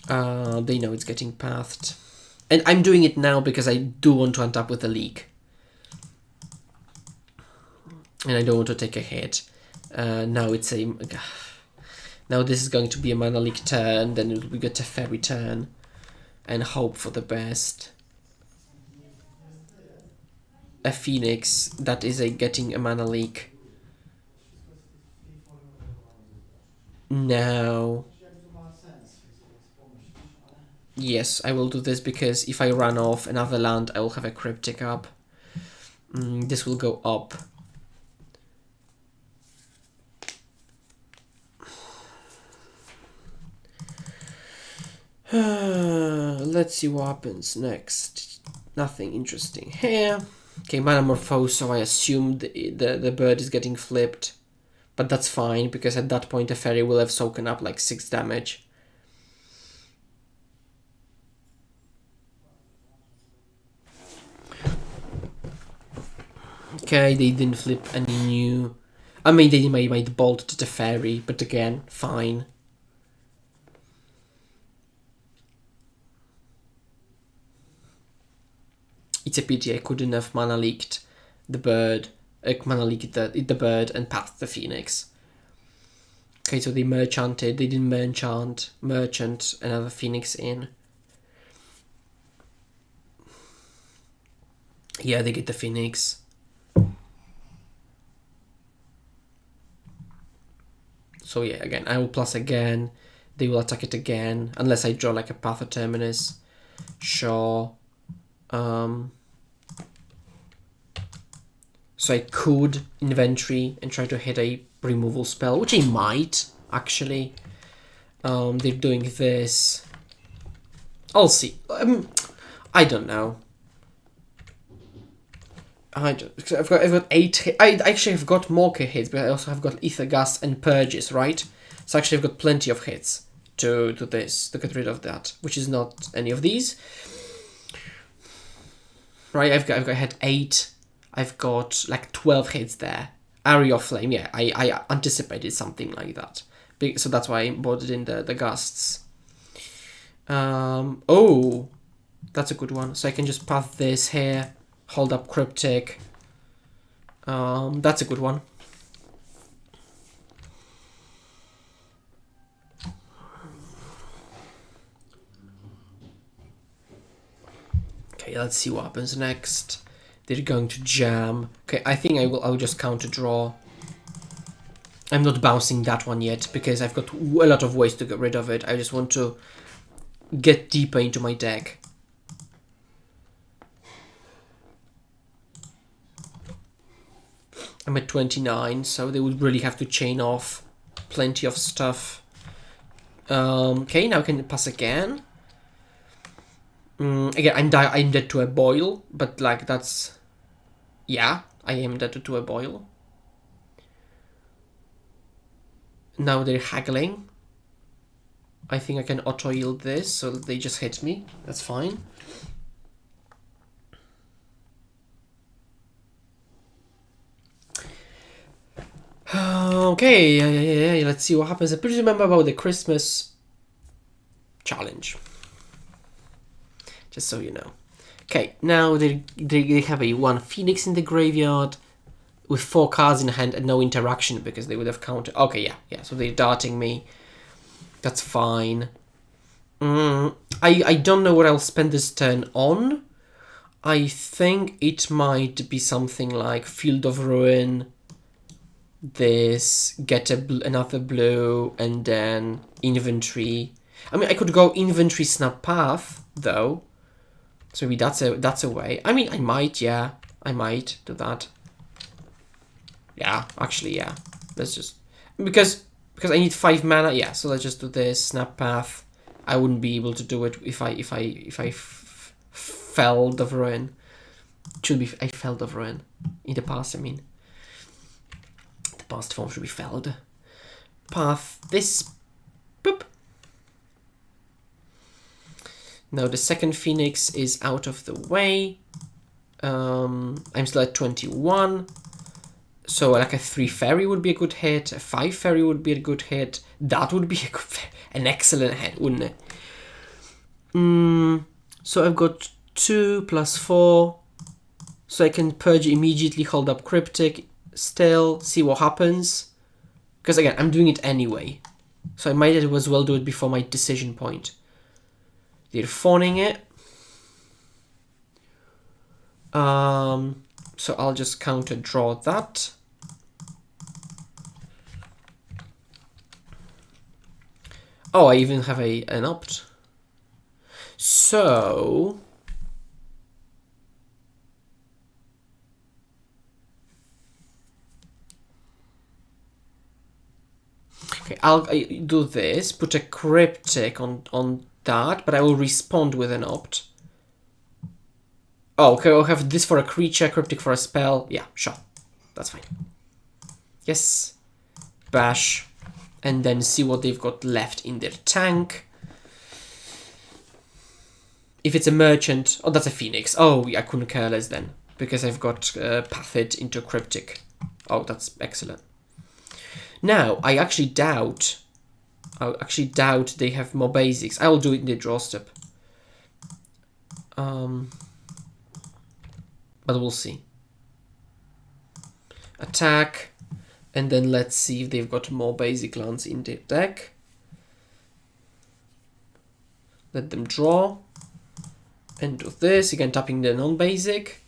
They know it's getting pathed, and I'm doing it now because I do want to untap with a leak. And I don't want to take a hit. Now it's a... Now this is going to be a mana leak turn, then we get a Teferi turn. And hope for the best. A Phoenix, that is getting a mana leak. Now... Yes, I will do this because if I run off another land, I will have a Cryptic up. This will go up. let's see what happens next. Nothing interesting here. Okay, Manamorphose, so I assume the bird is getting flipped. But that's fine, because at that point the Teferi will have soaken up like 6 damage. Okay, they didn't flip any new... I mean, they might bolt to the Teferi, but again, fine. It's a pity I couldn't have mana leaked the bird, mana leaked the bird and passed the Phoenix. Okay, so they merchanted, they didn't merchant another Phoenix in. Yeah, they get the Phoenix. So yeah, again, I will plus again. They will attack it again, unless I draw like a Path of Terminus. Sure. So I could inventory and try to hit a removal spell, which I might, actually. They're doing this. I'll see. I don't know. I've got 8 hits. I actually have got more hits, but I also have got Aether Gust and Purges, right? So actually I've got plenty of hits to get rid of that, which is not any of these. Right, I've had 8. I've got like 12 hits there. Area of Flame, yeah, I anticipated something like that. So that's why I bought it in the Gusts. Oh, that's a good one. So I can just path this here, hold up Cryptic. That's a good one. Okay, let's see what happens next. They're going to jam. Okay, I think I'll just counter draw. I'm not bouncing that one yet because I've got a lot of ways to get rid of it. I just want to get deeper into my deck. I'm at 29, so they would really have to chain off plenty of stuff. Okay, now I can pass again. Again, I'm dead to a boil, but like that's... Yeah, I am dead to a boil. Now they're haggling. I think I can auto-yield this, so they just hit me. That's fine. Okay, yeah, let's see what happens. I please remember about the Christmas challenge. Just so you know. Okay, now they have a 1 Phoenix in the graveyard with 4 cards in hand and no interaction because they would have countered. Okay, yeah, so they're darting me. That's fine. I don't know what I'll spend this turn on. I think it might be something like Field of Ruin, this, get another blue, and then inventory. I mean, I could go inventory Snap Path, though. So maybe that's a way. I mean, I might do that. Yeah, actually, yeah. Let's just... Because I need 5 mana, yeah, so let's just do this, Snap Path. I wouldn't be able to do it if I felled of Ruin. It should be I felled of Ruin. In the past, I mean. The past form should be felled. Path this. Boop. Now the second Phoenix is out of the way. I'm still at 21. So like a 3 Fairy would be a good hit. A 5 Fairy would be a good hit. That would be an excellent hit, wouldn't it? So I've got 2 plus 4. So I can purge immediately, hold up Cryptic, still, see what happens. Because again, I'm doing it anyway. So I might as well do it before my decision point. They're phoning it. So I'll just counter draw that. Oh, I even have an opt. So okay, I'll do this. Put a Cryptic on that, but I will respond with an opt. Oh, okay, I'll have this for a creature, Cryptic for a spell. Yeah, sure. That's fine. Yes. Bash. And then see what they've got left in their tank. If it's a merchant... Oh, that's a Phoenix. Oh, I couldn't care less then. Because I've got Pathed into Cryptic. Oh, that's excellent. Now, I actually doubt they have more basics. I will do it in the draw step. But we'll see. Attack. And then let's see if they've got more basic lands in their deck. Let them draw. And do this. Again, tapping the non-basic.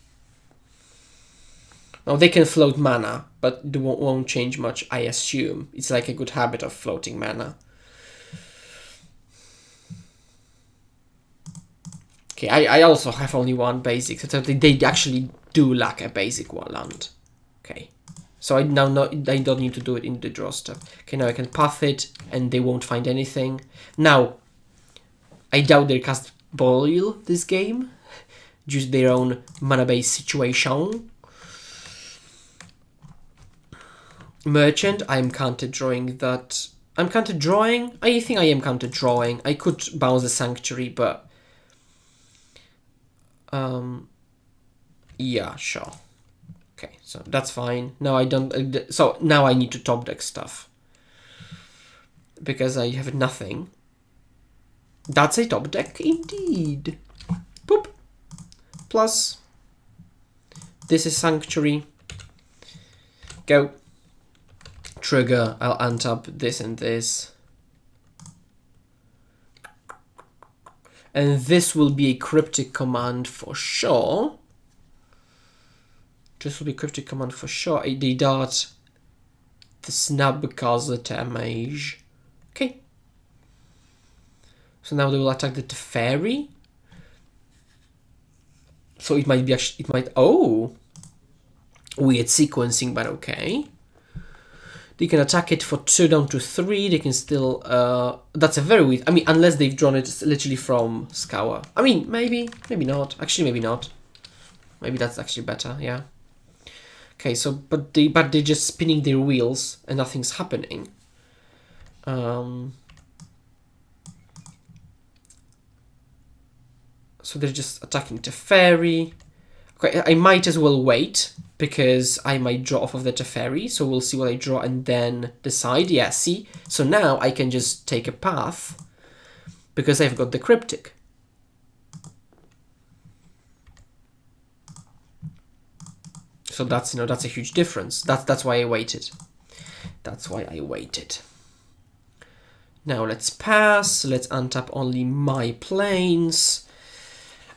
Now they can float mana, but it won't change much, I assume. It's like a good habit of floating mana. Okay, I also have only one basic, so they actually do lack a basic one land. Okay, so I don't need to do it in the draw step. Okay, now I can path it, and they won't find anything. Now, I doubt they cast Boil this game, due to their own mana-based situation. Merchant, I'm counter-drawing that. I'm counter-drawing? I think I am counter-drawing. I could bounce the Sanctuary, but... yeah, sure. Okay, so that's fine. Now I don't... so now I need to top deck stuff. Because I have nothing. That's a top deck indeed. Boop. Plus... this is Sanctuary. Go. Trigger, I'll untap this and this. And this will be a Cryptic Command for sure. This will be Cryptic Command for sure. They dart the Snapcaster Mage. Okay. So now they will attack the Teferi. So it might be actually, it might, oh. Weird sequencing, but okay. They can attack it for 2 down to 3. They can still... that's a very weird... I mean, unless they've drawn it literally from Scour. I mean, maybe. Maybe not. Actually, maybe not. Maybe that's actually better, yeah. Okay, so... But they're just spinning their wheels and nothing's happening. So they're just attacking Teferi. Okay, I might as well wait, because I might draw off of the Teferi, so we'll see what I draw and then decide. Yeah, see? So now I can just take a path, because I've got the Cryptic. So that's, you know, that's a huge difference. That's why I waited. That's why I waited. Now let's pass. Let's untap only my planes.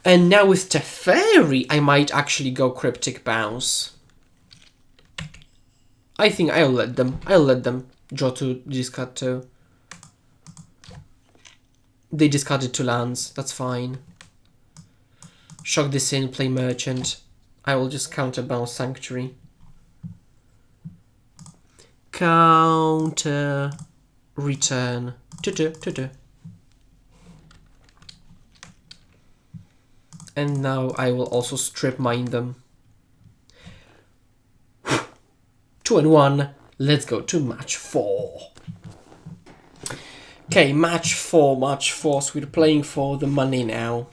And now with Teferi, I might actually go Cryptic Bounce. I think I'll let them. I'll let them draw 2, discard 2. They discarded 2 lands. That's fine. Shock this in, play Merchant. I will just counter bounce Sanctuary. Counter return. Tutu. And now I will also strip mine them. 2 and 1. Let's go to match 4. Okay, match 4. So we're playing for the money now.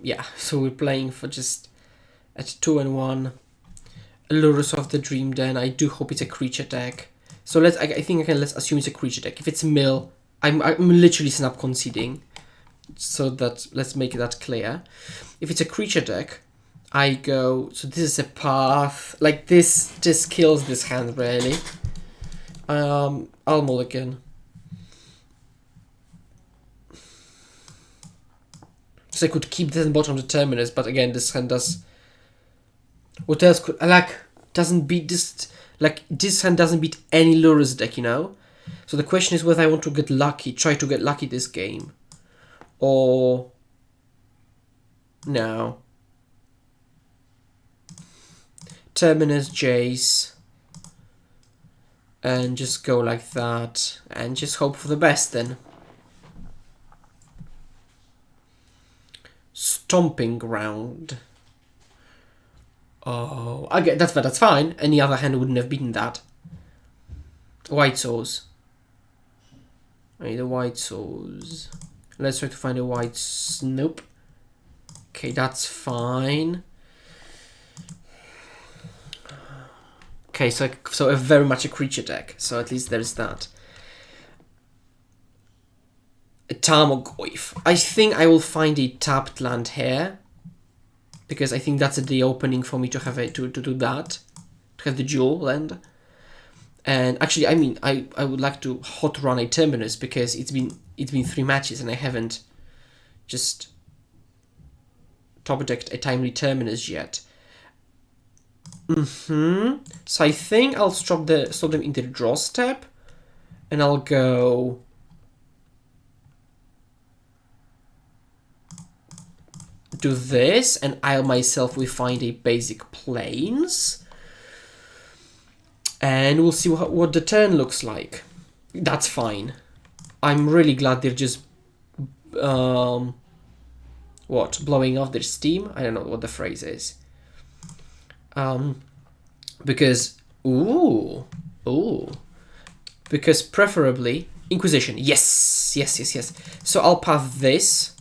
Yeah, so we're playing for just at 2 and 1. Allures of the Dream Den. I do hope it's a creature deck. So let's assume it's a creature deck. If it's mill, I'm literally snap conceding. So that, let's make that clear. If it's a creature deck, I go, so this is a path, like this just kills this hand really. I'll mulligan. So I could keep this in bottom of the Terminus, but again this hand does, what else could, doesn't beat this, like this hand doesn't beat any Lurus deck, you know? So the question is whether I want to get lucky, try to get lucky this game. Or no. Terminus, Jace, and just go like that, and just hope for the best then. Stomping Ground. Oh, I get that's fine. Any other hand wouldn't have beaten that. White Souls. I need a White Souls. Let's try to find a white. Nope. Okay, that's fine. Okay, so a very much a creature deck. So at least there's that. A Tarmogoyf. I think I will find a tapped land here, because I think that's the opening for me to have to do that, to have the dual land. And actually, I mean, I would like to hot run a Terminus, because it's been 3 matches and I haven't just top decked a timely Terminus yet. So I think I'll stop them in the draw step, and I'll go do this, and I myself will find a basic plains, and we'll see what the turn looks like. That's fine. I'm really glad they're just blowing off their steam. I don't know what the phrase is. Because because preferably Inquisition. Yes. So I'll path this,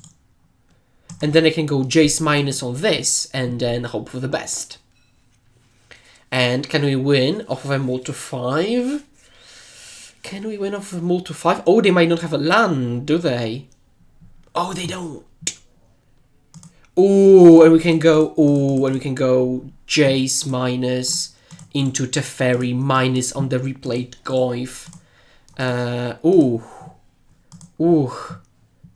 and then I can go Jace minus on this, and then hope for the best. And can we win off of a Multi 5? Can we win off of a Multi 5? Oh, they might not have a land, do they? Oh, they don't. Oh, and we can go. Jace minus into Teferi minus on the replayed Goyf.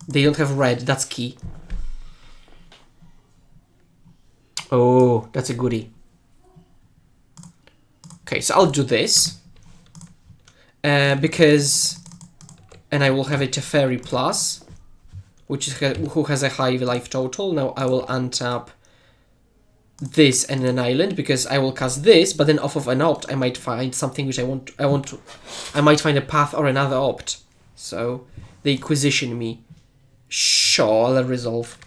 They don't have red. That's key. Oh, that's a goodie. Okay, so I'll do this. Because... And I will have a Teferi plus, who has a high life total. Now I will untap this and an island, because I will cast this, but then off of an opt I might find something which I might find a path or another opt. So they Inquisition me. Sure, I'll resolve.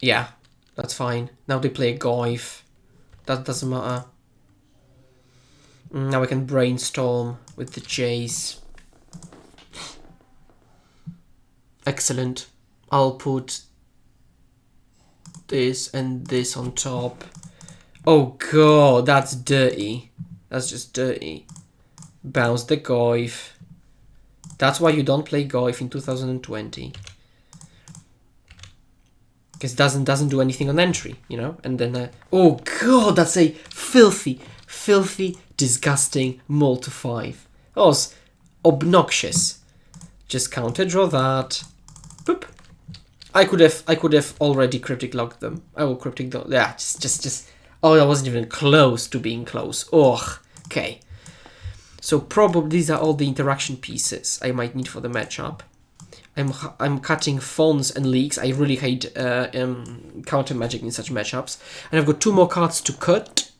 Yeah, that's fine. Now they play a Goyf. That doesn't matter. Now I can brainstorm with the Jace. Excellent. I'll put this and this on top. Oh god, that's dirty. That's just dirty. Bounce the Goyf. That's why you don't play Goyf in 2020. Because it doesn't do anything on entry, you know? And then, oh god, that's a filthy, disgusting Multi 5. That was obnoxious. Just counter draw that. Boop. I could have already cryptic locked them. I will cryptic though. Yeah, just. Oh, that wasn't even close to being close. Ugh. Okay. So probably these are all the interaction pieces I might need for the matchup. I'm cutting Fawns and Leaks. I really hate counter magic in such matchups. And I've got 2 more cards to cut.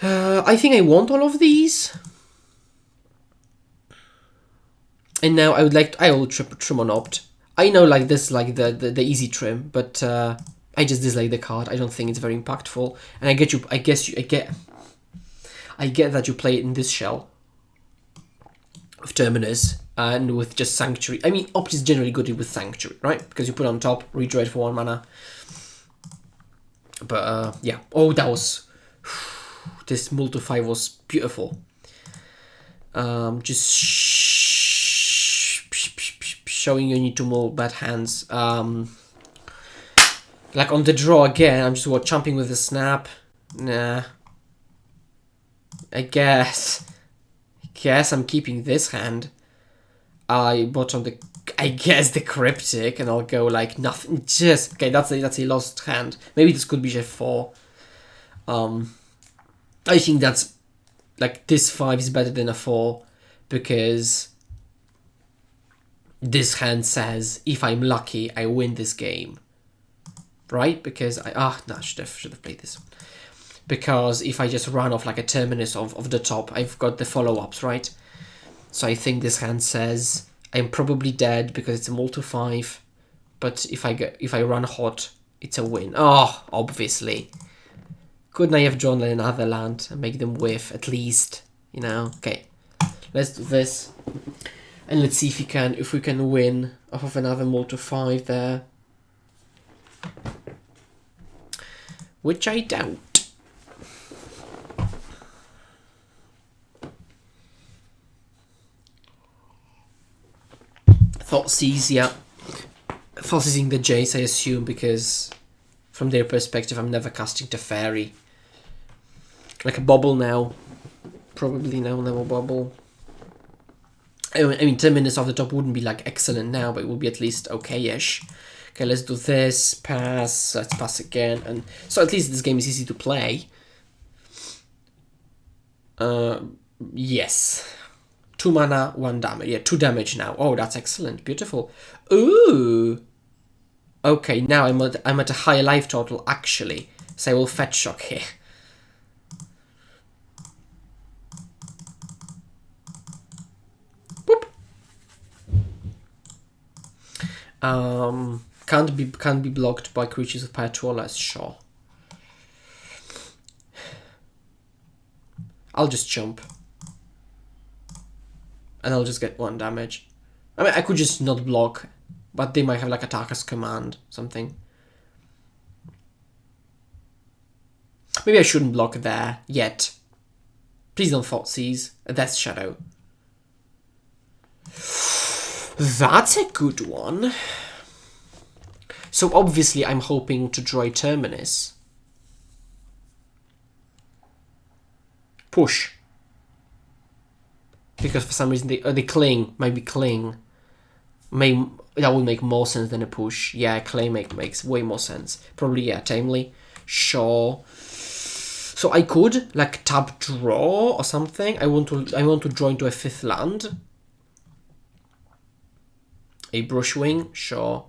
I think I want all of these. And now I will trim on opt. I know like this, like the easy trim, but I just dislike the card. I don't think it's very impactful. And I get that you play it in this shell of Terminus and with just Sanctuary. I mean, opt is generally good with Sanctuary, right? Because you put on top, redraw it for 1 mana. But yeah. Oh, that was this Multi 5 was beautiful. Just showing you need to more bad hands. Like on the draw again, I'm just chumping with the snap. Nah. I guess I'm keeping this hand. I bought on the, I guess, the Cryptic, and I'll go like nothing. Just okay. That's a lost hand. Maybe this could be G4. I think that's like this 5 is better than a 4 because this hand says if I'm lucky, I win this game, right? Because I should have played this one. Because if I just run off like a Terminus of the top, I've got the follow-ups, right? So I think this hand says I'm probably dead because it's a Multi 5. But if I run hot, it's a win. Oh, obviously. Couldn't I have drawn another land and make them whiff at least? You know. Okay, let's do this, and let's see if we can win off of another Moto 5 there, which I doubt. Thoughtseize, yeah. Thoughtseizing the Jace, I assume, because from their perspective, I'm never casting Teferi. Like a bubble now. Probably now, never bubble. I mean, 10 minutes off the top wouldn't be like excellent now, but it would be at least okay-ish. Okay, let's do this. Pass. Let's pass again. And so at least this game is easy to play. Yes. 2 mana, 1 damage. Yeah, 2 damage now. Oh, that's excellent. Beautiful. Ooh. Okay, now I'm at a higher life total, actually. So I will fetch shock here. Boop. Can't be blocked by creatures with power 2 or less, sure. I'll just jump. And I'll just get 1 damage. I mean, I could just not block, but they might have like Attacker's Command, something. Maybe I shouldn't block there yet. Please don't Thoughtseize. That's Shadow. That's a good one. So obviously I'm hoping to draw a Terminus. Push. Because for some reason they cling, maybe cling. That would make more sense than a push. Yeah, cling makes way more sense. Probably, yeah, Tamely. Sure. So I could like tap draw or something. I want to draw into a 5th land. A Brushwing, sure.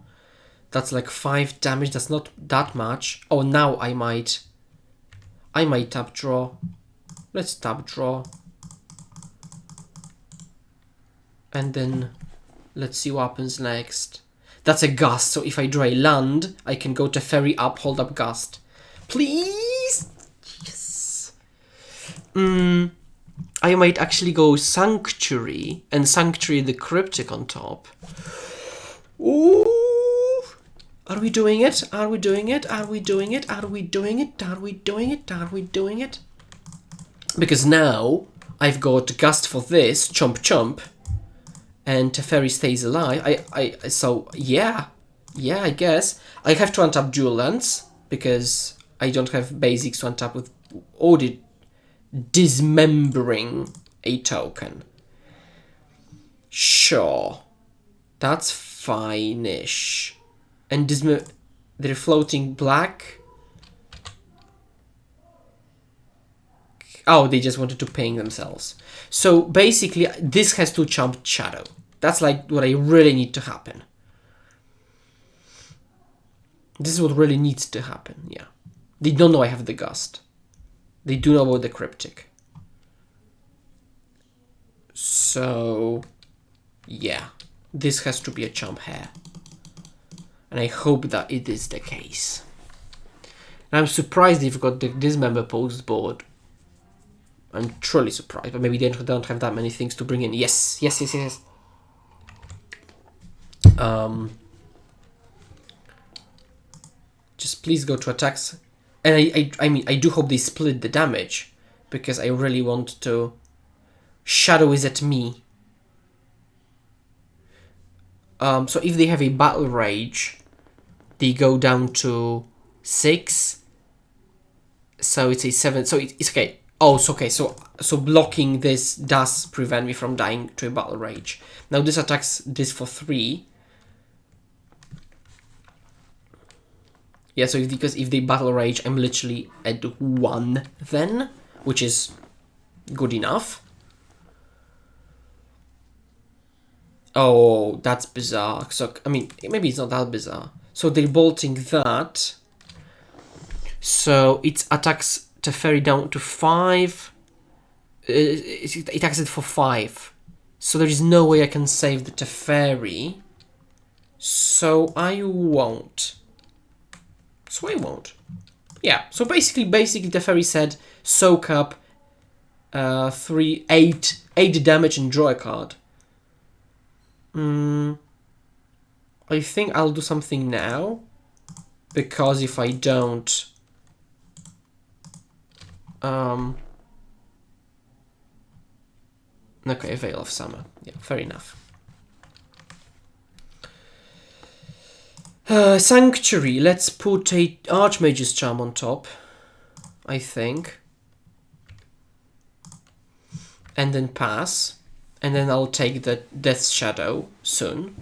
That's like 5 damage. That's not that much. Oh, now I might tap draw. Let's tap draw. And then let's see what happens next. That's a Gust, so if I draw a land, I can go Teferi up, hold up Gust. Please! Yes! I might actually go Sanctuary, and Sanctuary the Cryptic on top. Ooh! Are we doing it? Are we doing it? Are we doing it? Are we doing it? Are we doing it? Are we doing it? Because now I've got Gust for this, chomp chomp. And Teferi stays alive. So yeah, I guess I have to untap dual lands because I don't have basics to untap with audit dismembering a token. Sure, that's fine-ish. And they're floating black. Oh, they just wanted to ping themselves. So basically, this has to jump Shadow. That's like what I really need to happen. This is what really needs to happen, yeah. They don't know I have the Gust. They do know about the Cryptic. So, yeah. This has to be a jump here. And I hope that it is the case. And I'm surprised they've got the Dismember post board. I'm truly surprised, but maybe they don't have that many things to bring in. Yes. Just please go to attacks. And I mean, I do hope they split the damage, because I really want to... Shadow is at me. So if they have a Battle Rage, they go down to 6. So it's a 7. So it's okay. Oh, so okay. So blocking this does prevent me from dying to a Battle Rage. Now this attacks this for 3. Yeah, so because if they Battle Rage, I'm literally at 1 then, which is good enough. Oh, that's bizarre. So, I mean, maybe it's not that bizarre. So they're bolting that. So it attacks Teferi down to 5. It attacks it for 5. So there is no way I can save the Teferi. So I won't. Yeah, so basically Teferi said soak up 8 damage and draw a card. I think I'll do something now, because if I don't, okay, Veil of Summer. Yeah, fair enough. Sanctuary. Let's put a Archmage's Charm on top, I think, and then pass, and then I'll take the Death's Shadow soon.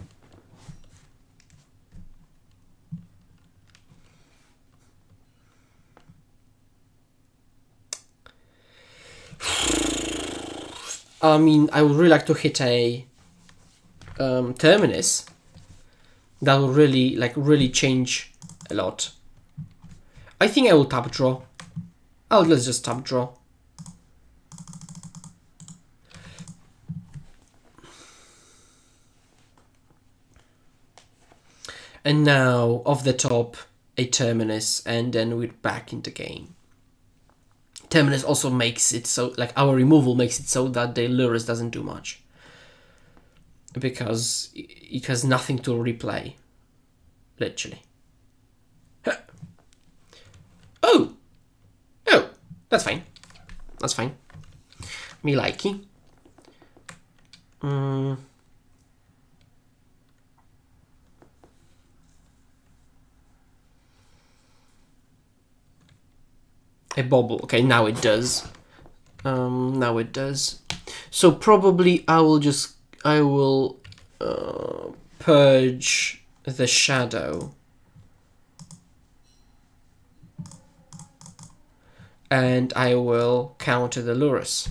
I mean, I would really like to hit a Terminus. That will really change a lot. I think I will tap draw. Let's just tap draw. And now, off the top, a Terminus, and then we're back in the game. Terminus also makes it so, like, our removal makes it so that the Lurus doesn't do much, because it has nothing to replay, literally. Huh. Oh, that's fine. That's fine. Me likey. A bobble. Okay, now it does. Now it does. So probably I will purge the shadow. And I will counter the Lurus.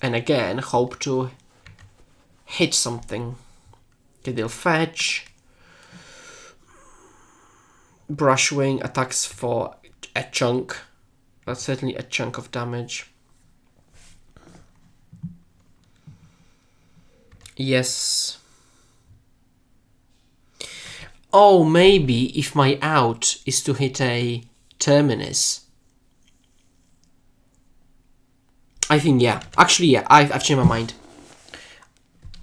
And again, hope to hit something. Okay, they'll fetch. Brushwing attacks for a chunk. That's certainly a chunk of damage. Yes. Oh, maybe if my out is to hit a Terminus. I think, yeah. Actually, yeah, I've changed my mind.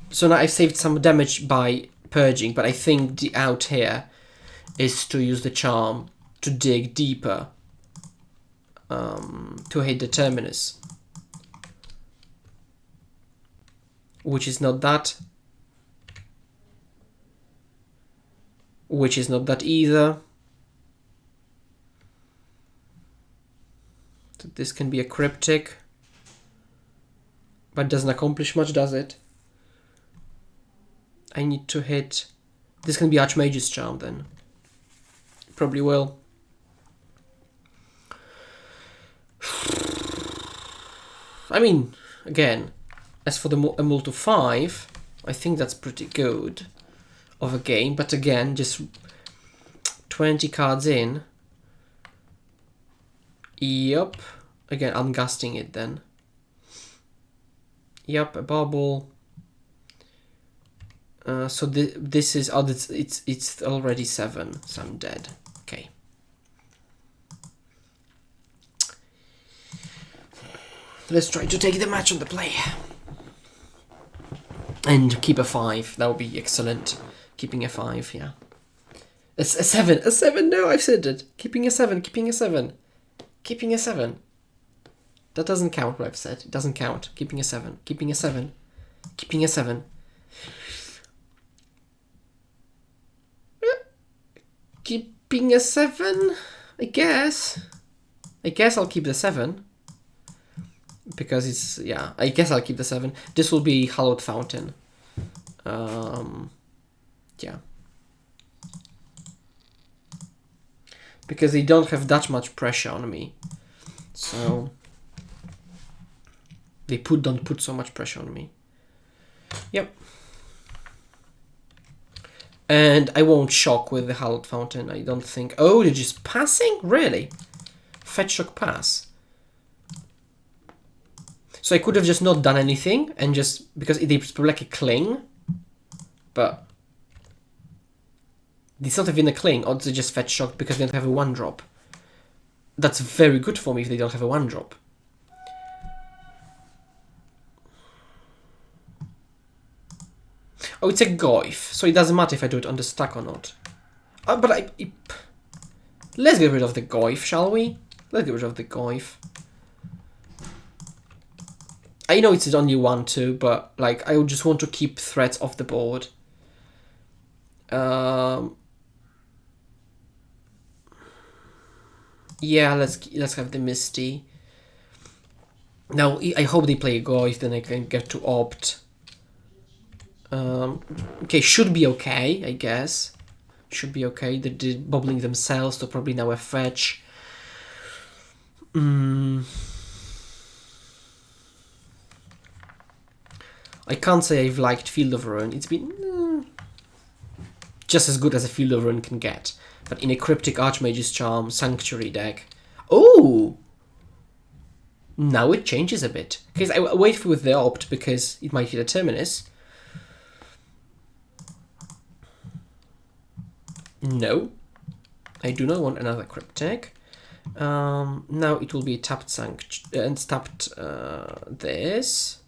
So now I've saved some damage by purging, but I think the out here is to use the charm to dig deeper, to hit the Terminus. Which is not that. Which is not that either. So this can be a Cryptic, but doesn't accomplish much, does it? I need to hit... This can be Archmage's Charm then. Probably will. I mean, again, as for the Amulet to 5, I think that's pretty good of a game, but again, just 20 cards in. Yup. Again, I'm gusting it then. Yup, a bubble. So this is... Oh, it's already 7, so I'm dead. Okay. Let's try to take the match on the play. And keep a 5. That would be excellent. Keeping a 5, yeah. A 7. A 7, no, I've said it. Keeping a 7, keeping a 7. Keeping a 7. That doesn't count what I've said. It doesn't count. Keeping a 7. Keeping a 7. Keeping a 7. Keeping a 7, I guess. I guess I'll keep the 7. Because it's... Yeah, I guess I'll keep the 7. This will be Hallowed Fountain. Yeah. Because they don't have that much pressure on me. So... They don't put so much pressure on me. Yep. And I won't shock with the Hallowed Fountain, I don't think. Oh, they're just passing? Really? Fetch, shock, pass. So I could have just not done anything and just, because they probably like a cling, but it's not even a cling, or they just fetch shock because they don't have a 1-drop. That's very good for me if they don't have a 1-drop. Oh, it's a Goif, so it doesn't matter if I do it on the stack or not. But let's get rid of the Goif, shall we? Let's get rid of the Goif. I know it's only 1-2, but like I just want to keep threats off the board. Yeah, let's have the Misty. Now I hope they play a Goif, then I can get to opt. Okay, should be okay, I guess. Should be okay. They're bobbling themselves, so probably now a fetch. I can't say I've liked Field of Ruin. It's been just as good as a Field of Ruin can get. But in a Cryptic Archmage's Charm Sanctuary deck. Oh! Now it changes a bit. Because I wait with the opt because it might hit a Terminus. No. I do not want another Cryptic. Now it will be a tapped and tapped this.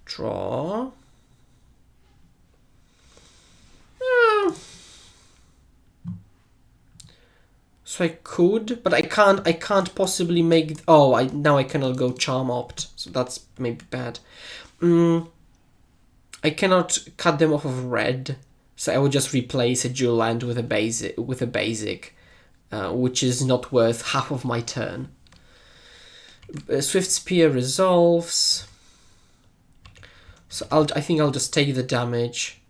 Draw. So I could, but I can't possibly make. Oh, now I cannot go charm opt, so that's maybe bad. I cannot cut them off of red, so I will just replace a dual land with a basic, which is not worth half of my turn. Swift Spear resolves. So I think I'll just take the damage.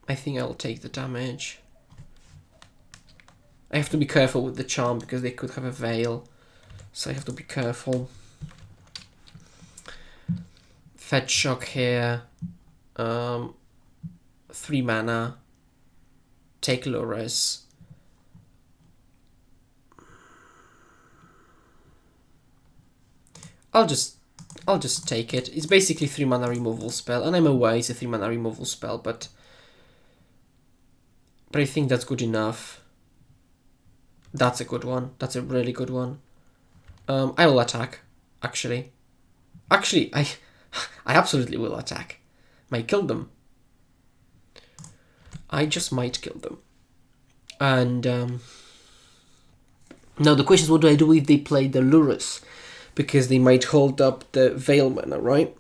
I think I'll take the damage. I have to be careful with the charm because they could have a veil. So I have to be careful. Fetch shock here. 3 mana. Take Lurrus. I'll just take it. It's basically 3 mana removal spell, and I'm aware it's a 3 mana removal spell, but I think that's good enough. That's a good one. That's a really good one. I will attack, actually. Actually, I absolutely will attack. Might kill them. I just might kill them. And now the question is, what do I do if they play the Lurrus? Because they might hold up the Veil mana, right?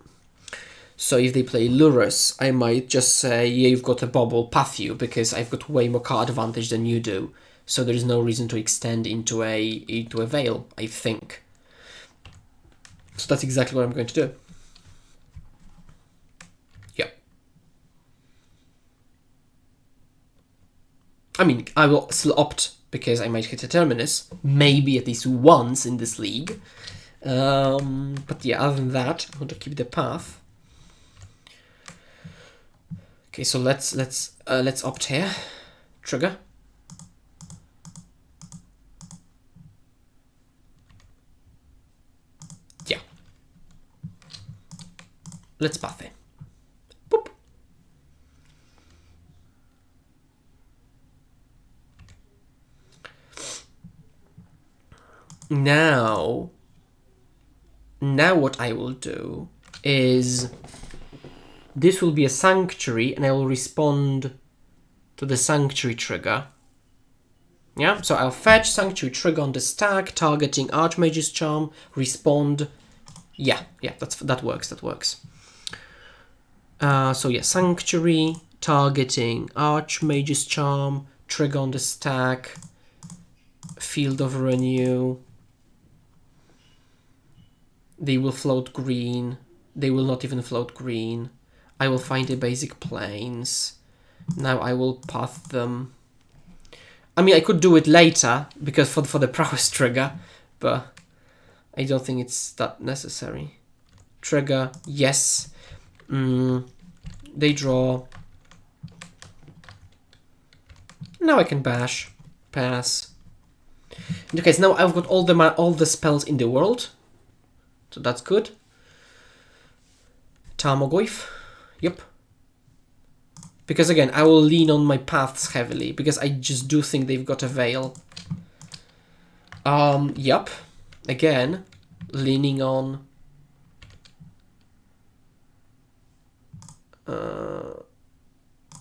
So if they play Lurrus, I might just say, yeah, you've got a bubble, path you, because I've got way more card advantage than you do. So there is no reason to extend into a Veil, I think. So that's exactly what I'm going to do. Yeah. I mean, I will still opt because I might hit a Terminus, maybe at least once in this league. But yeah, other than that, I want to keep the path. Okay, so let's opt here. Trigger. Yeah. Let's path it. Boop. Now what I will do is this will be a Sanctuary, and I will respond to the Sanctuary trigger. Yeah, so I'll fetch Sanctuary trigger on the stack, targeting Archmage's Charm, respond. Yeah, that works. So yeah, Sanctuary, targeting Archmage's Charm, trigger on the stack, Field of Renew. They will float green. They will not even float green. I will find the basic planes. Now I will path them. I mean, I could do it later because for the prowess trigger, but I don't think it's that necessary. Trigger, yes. They draw. Now I can bash, pass. In the case, now I've got all the spells in the world, so that's good. Tarmogoyf, yep. Because again, I will lean on my paths heavily, because I just do think they've got a veil. Yep. Again, leaning on...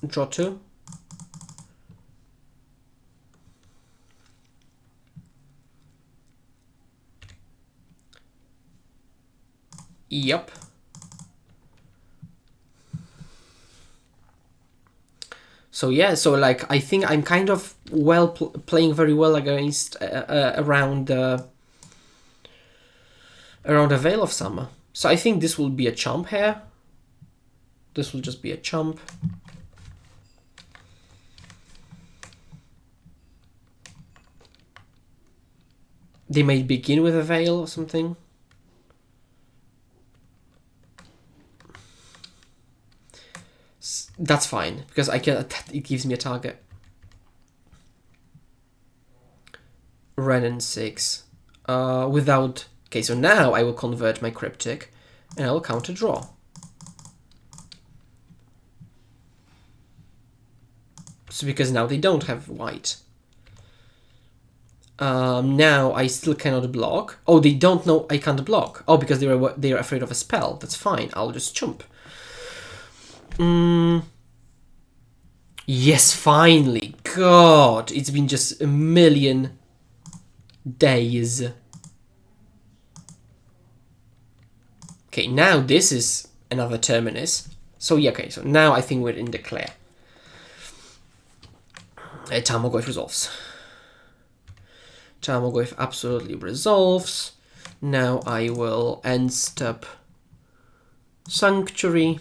draw 2. Yep. So yeah, so like I think I'm kind of playing very well against around a Veil of Summer. So I think this will be a chump here. This will just be a chump. They may begin with a Veil or something. That's fine, because I can. It gives me a target. Renin 6. Without... Okay, so now I will convert my Cryptic, and I will counter draw. So because now they don't have white. Now I still cannot block. Oh, they don't know I can't block. Oh, because they're afraid of a spell. That's fine. I'll just chump. Yes, finally. God, it's been just a million days. Okay, now this is another Terminus. So yeah, okay, so now I think we're in the clear. Tarmogoyf resolves. Tarmogoyf absolutely resolves. Now I will end step Sanctuary.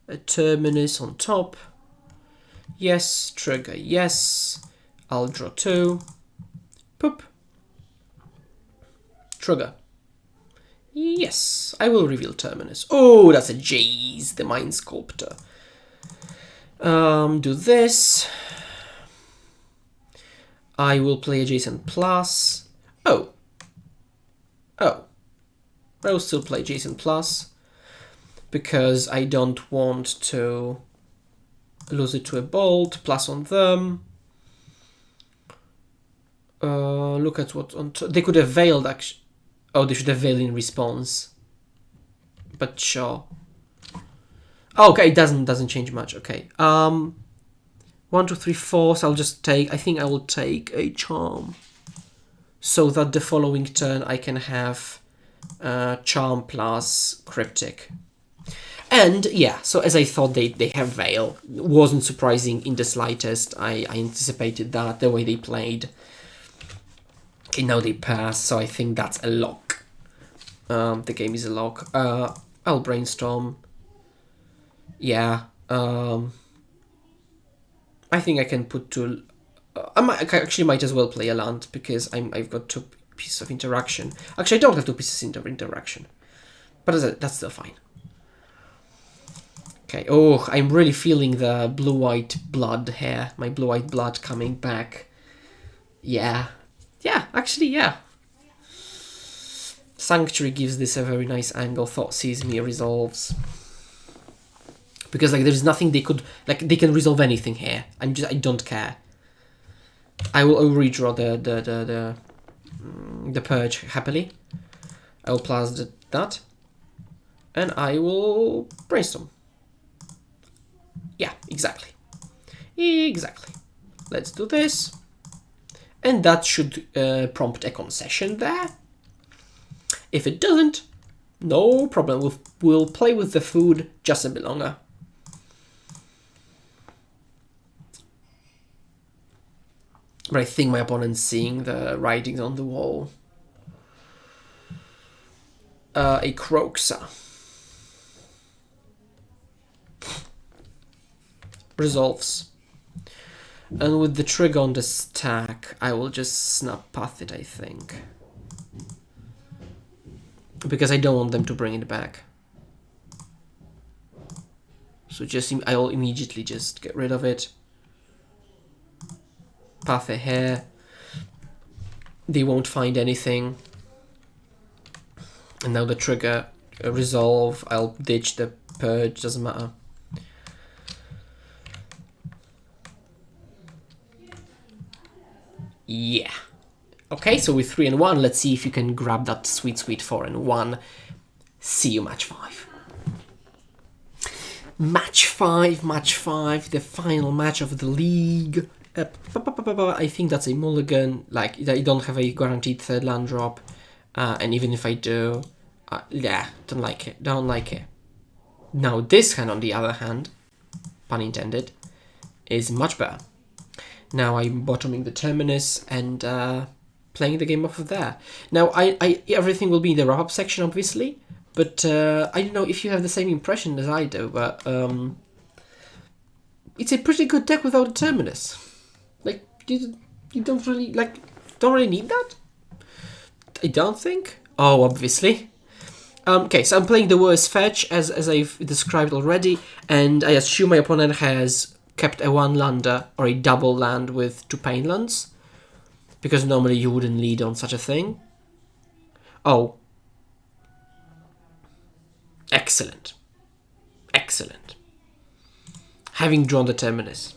A Terminus on top. Yes, trigger, yes. I'll draw 2. Poop. Trigger. Yes, I will reveal Terminus. Oh, that's a Jace, the Mind Sculptor. Do this. I will play Adjacent Plus. Oh. I will still play Adjacent Plus, because I don't want to lose it to a bolt. Plus on them. Look at what on they could have veiled actually. Oh, they should have veiled in response. But sure. Oh, okay, it doesn't change much. Okay. 1, 2, 3, 4. So I'll just take. I think I will take a charm, so that the following turn I can have charm plus Cryptic. And yeah, so as I thought they have Veil. Wasn't surprising in the slightest. I anticipated that, the way they played. Okay, now they pass, so I think that's a lock. The game is a lock. I'll brainstorm. Yeah. I think I can put 2... I actually might as well play a land, because I've got 2 pieces of interaction. Actually, I don't have 2 pieces of interaction. But that's still fine. Okay, oh, I'm really feeling the blue-white blood here. My blue-white blood coming back. Yeah. Yeah, actually, yeah. Sanctuary gives this a very nice angle. Thought Sees Me resolves. Because, like, there's nothing they could... Like, they can resolve anything here. I don't care. I will redraw the Purge happily. I will plus that. And I will brainstorm. Yeah, exactly. Exactly. Let's do this. And that should prompt a concession there. If it doesn't, no problem. We'll play with the food just a bit longer. But I think my opponent's seeing the writings on the wall. A Croxa. Resolves. And with the trigger on the stack, I will just snap path it, I think. Because I don't want them to bring it back. So I will immediately just get rid of it. Path it here. they won't find anything. And now the trigger resolve, I'll ditch the purge, doesn't matter. Yeah. Okay, so with 3 and 1, let's see if you can grab that sweet, sweet 4 and 1. See you match 5. Match 5, the final match of the league. I think that's a mulligan. Like, I don't have a guaranteed third land drop. And even if I do, yeah, don't like it. Now this hand, on the other hand, pun intended, is much better. Now I'm bottoming the Terminus and playing the game off of there. Now everything will be in the wrap-up section, obviously, but I don't know if you have the same impression as I do, but it's a pretty good deck without a Terminus. Like, you don't really need that. I don't think. Oh, obviously. Okay, so I'm playing the worst fetch, as I've described already, and I assume my opponent has kept a 1-lander or a double land with 2 pain lands, because normally you wouldn't lead on such a thing. Oh. Excellent. Excellent. Having drawn the Terminus.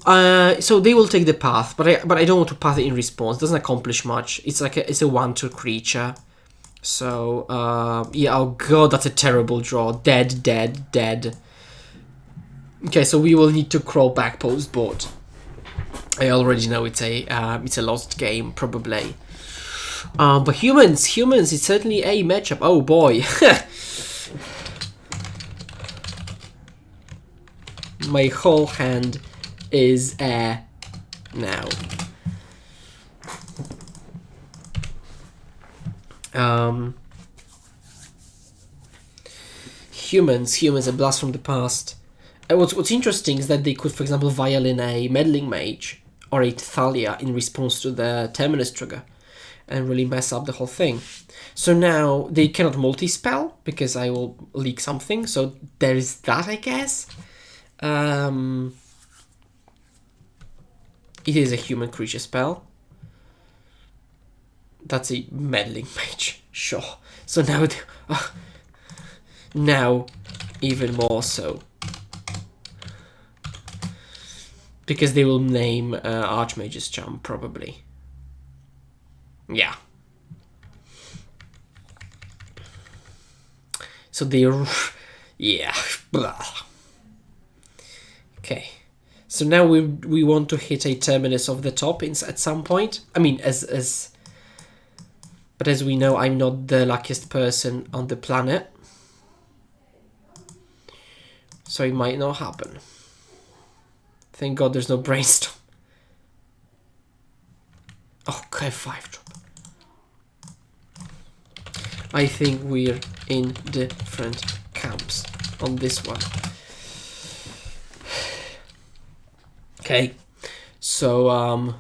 So they will take the path, but I don't want to path it in response. It doesn't accomplish much. It's like it's a 1/2 creature. So yeah, oh god, that's a terrible draw. Dead. Okay, so we will need to crawl back post board. I already know it's a lost game probably. But humans, it's certainly a matchup. Oh boy. My whole hand is air now. Humans, a blast from the past. What's interesting is that they could, for example, violin a Meddling Mage or a Thalia in response to the Terminus trigger and really mess up the whole thing. So now they cannot multi-spell because I will leak something, so there is that, I guess. It is a human creature spell. That's a Meddling Mage, sure. So now, now even more so. Because they will name Archmage's Charm, probably. Yeah. So they're... yeah. Blah. Okay. So now we want to hit a Terminus of the top at some point. I mean, but as we know, I'm not the luckiest person on the planet. So it might not happen. Thank God there's no brainstorm. Oh, okay, 5 drop. I think we're in different camps on this one. Okay, so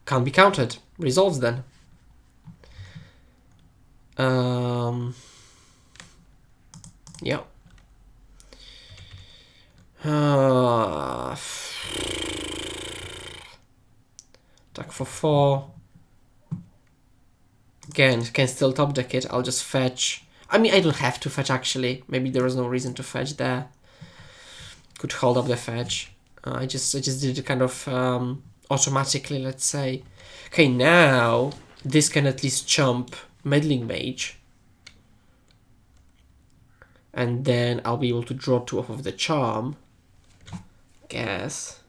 can't be countered. Resolves then. Yeah. Attack for 4. Again, can still top deck it. I'll just fetch. I mean, I don't have to fetch actually. Maybe there was no reason to fetch there. Could hold up the fetch. I just did it kind of automatically, let's say. Okay, now this can at least chump Meddling Mage. And then I'll be able to draw 2 off of the charm. Guess.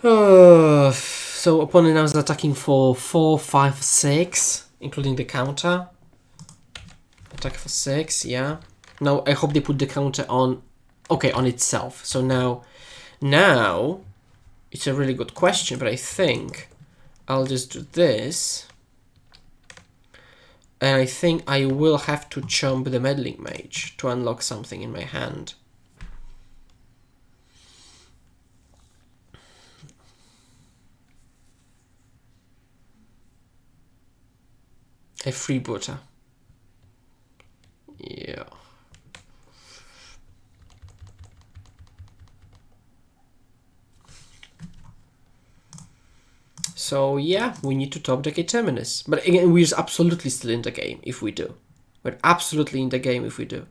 So opponent now is attacking for 4, 5, 6, including the counter. Attack for 6, yeah. Now I hope they put the counter on, okay, on itself. So now it's a really good question, but I think I'll just do this. And I think I will have to chump the Meddling Mage to unlock something in my hand. A freebooter. Yeah. So yeah, we need to top deck a Terminus. But again, we're absolutely still in the game if we do. We're absolutely in the game if we do.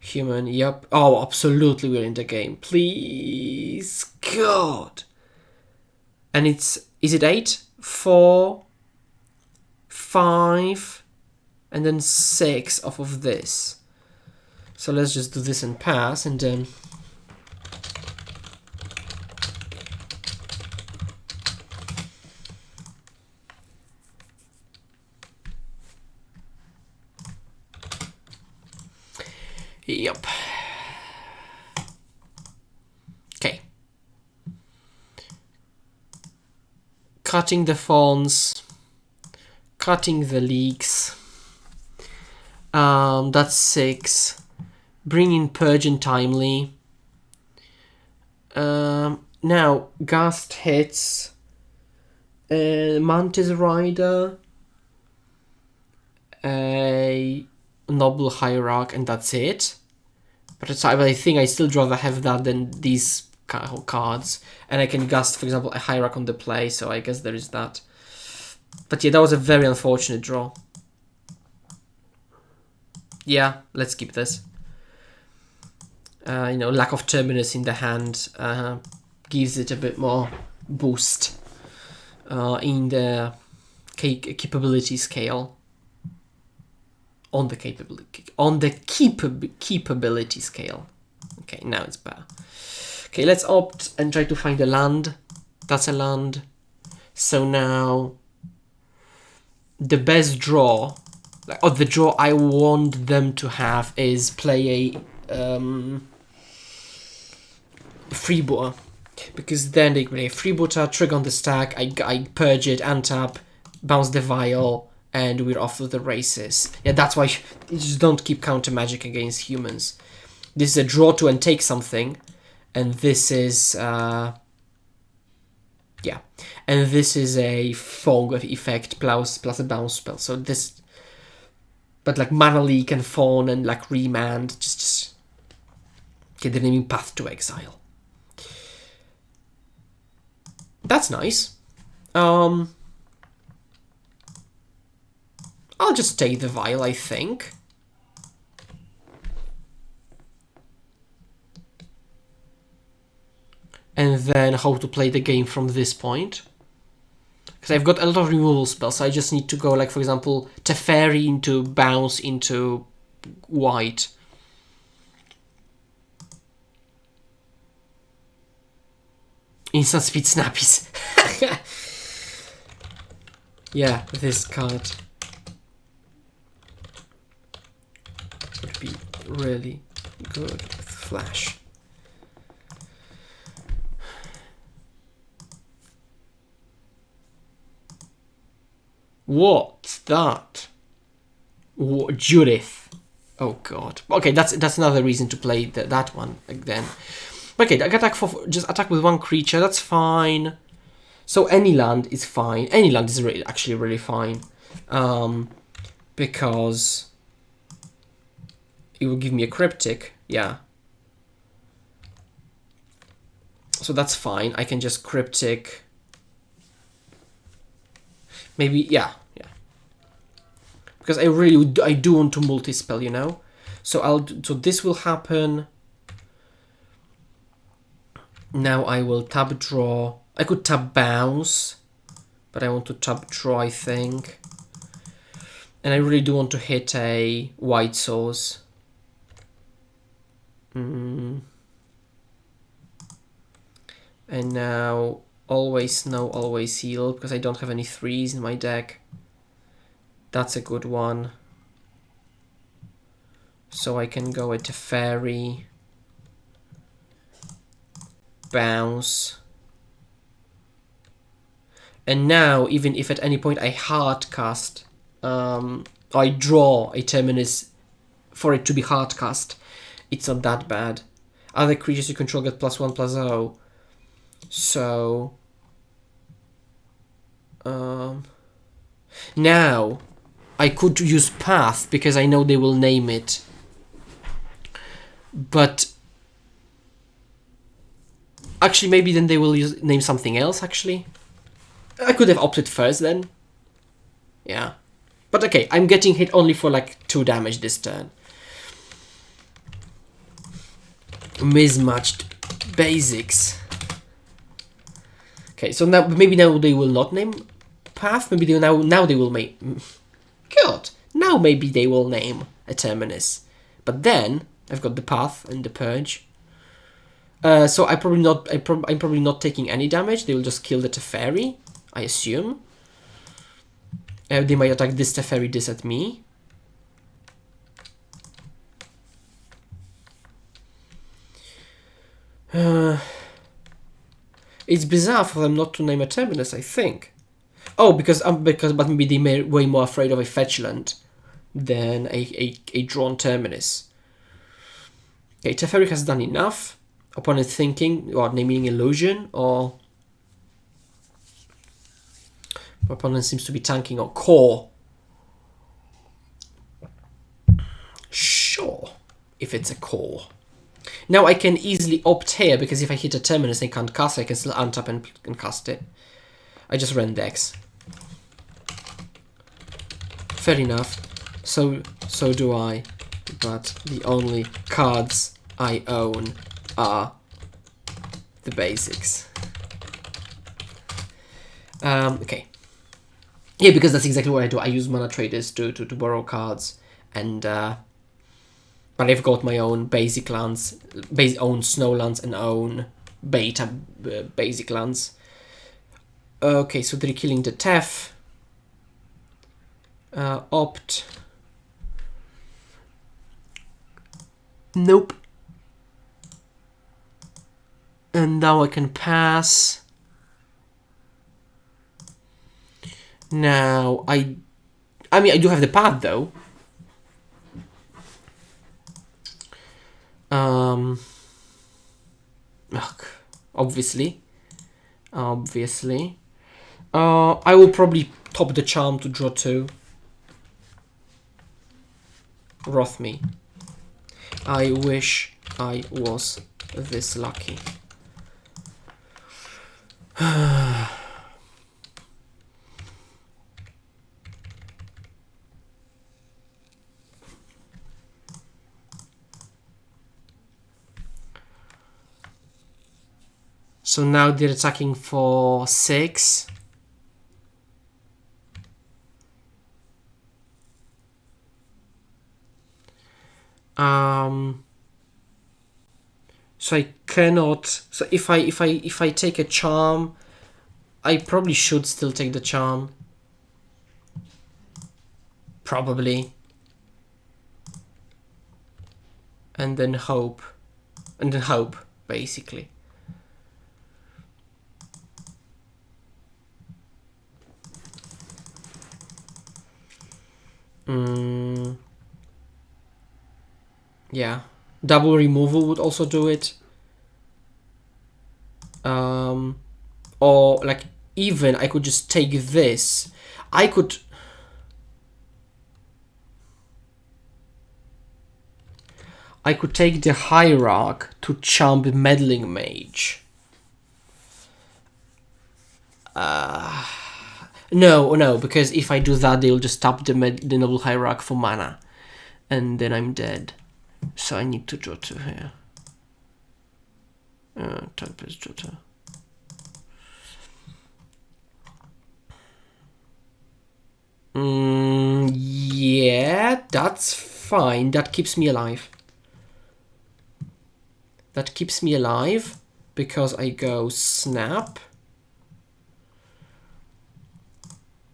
Human, yep. Oh, absolutely we're in the game. Please, God. And is it 8? 4, 5, and then 6 off of this. So let's just do this and pass, and then... Yep. Okay. Cutting the fonts. Cutting the leaks. That's 6. Bring in Purge and Timely. Now, Gust hits. Mantis Rider. A Noble Hierarch, and that's it. But I think I still rather have that than these cards. And I can Gust, for example, a Hierarch on the play, so I guess there is that. But yeah, that was a very unfortunate draw. Yeah, let's keep this. You know, lack of Terminus in the hand gives it a bit more boost in the capability scale. On the capability scale. Okay, now it's better. Okay, let's opt and try to find a land. That's a land. So now the best draw, or the draw I want them to have, is play a freebooter, because then they play a freebooter, trigger on the stack. I purge it, untap, bounce the vial, and we're off to the races. Yeah, that's why you just don't keep counter magic against humans. This is a draw to and take something, and this is yeah, and this is a fog effect plus a bounce spell. So this, but like mana leak and fawn and like remand, just get the naming Path to Exile. That's nice. I'll just take the vial, I think. And then how to play the game from this point. Because I've got a lot of removal spells, so I just need to go, like, for example, Teferi into bounce into white. Instant speed snappies. Yeah, this card would be really good with flash. What's that? What, Judith? Oh god. Okay, that's another reason to play that one then. Okay, I attack for just attack with one creature. That's fine. So any land is fine. Any land is actually really fine, because it will give me a cryptic. Yeah. So that's fine. I can just cryptic. Maybe, yeah. Because I do want to multi-spell, you know? So this will happen. Now I will tap draw. I could tap bounce, but I want to tap draw, I think. And I really do want to hit a white source. And now always no, always heal, because I don't have any 3s in my deck. That's a good one. So I can go at Teferi, bounce. And now, even if at any point I hard cast, I draw a Terminus for it to be hard cast, it's not that bad. Other creatures you control get +1/+0. So now I could use Path because I know they will name it. But Actually, maybe then they will name something else, actually. I could have opted first then. Yeah. But okay, I'm getting hit only for like 2 damage this turn. Mismatched basics. Okay, so now maybe now they will not name path. Maybe they now they will make. God, now maybe they will name a Terminus. But then I've got the path and the purge. So I'm probably not taking any damage. They will just kill the Teferi, I assume. They might attack this Teferi, this at me. It's bizarre for them not to name a Terminus, I think. Oh, but maybe they're way more afraid of a fetchland than a drawn Terminus. Okay, Teferi has done enough. Opponent thinking, or naming illusion, or opponent seems to be tanking or core. Sure, if it's a core. Now I can easily opt here, because if I hit a Terminus and can't cast it, I can still untap and cast it. I just ran Dex. Fair enough. So do I. But the only cards I own are the basics. Okay. Yeah, because that's exactly what I do. I use mana traders to borrow cards, and but I've got my own basic lands, own snow lands, and own beta basic lands. Okay, so they're killing the Tef. Opt. Nope. And now I can pass. Now I mean I do have the path though. Obviously. I will probably top the charm to draw 2. Wrath me. I wish I was this lucky. So now they're attacking for 6. So I cannot. So if I take a charm, I probably should still take the charm. Probably. And then hope. Basically. Yeah. Double removal would also do it. Or like even I could just take this. I could take the Hierarch to chump Meddling Mage. No, because if I do that, they'll just tap the Noble Hierarch for mana, and then I'm dead. So I need to draw 2 here. Type is draw 2. Yeah, that's fine. That keeps me alive. Because I go snap.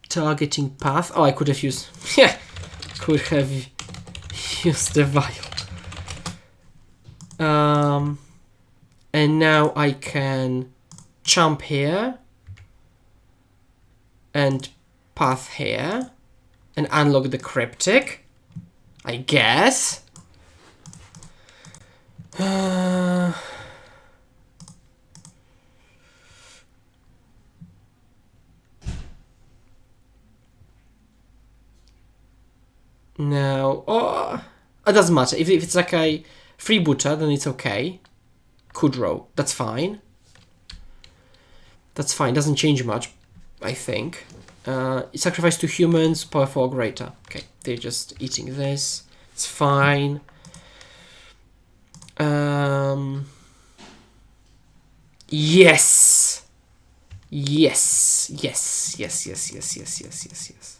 Targeting path. Oh, I could have used. Yeah, could have used the vial. And now I can jump here and path here and unlock the Cryptic, I guess. Now, it doesn't matter. If it's like a freebooter, then it's okay. Kudrow, that's fine. That's fine. Doesn't change much, I think. Sacrifice to humans, power 4 greater. Okay, they're just eating this. It's fine. Yes! Yes! Yes, yes, yes, yes, yes, yes, yes, yes.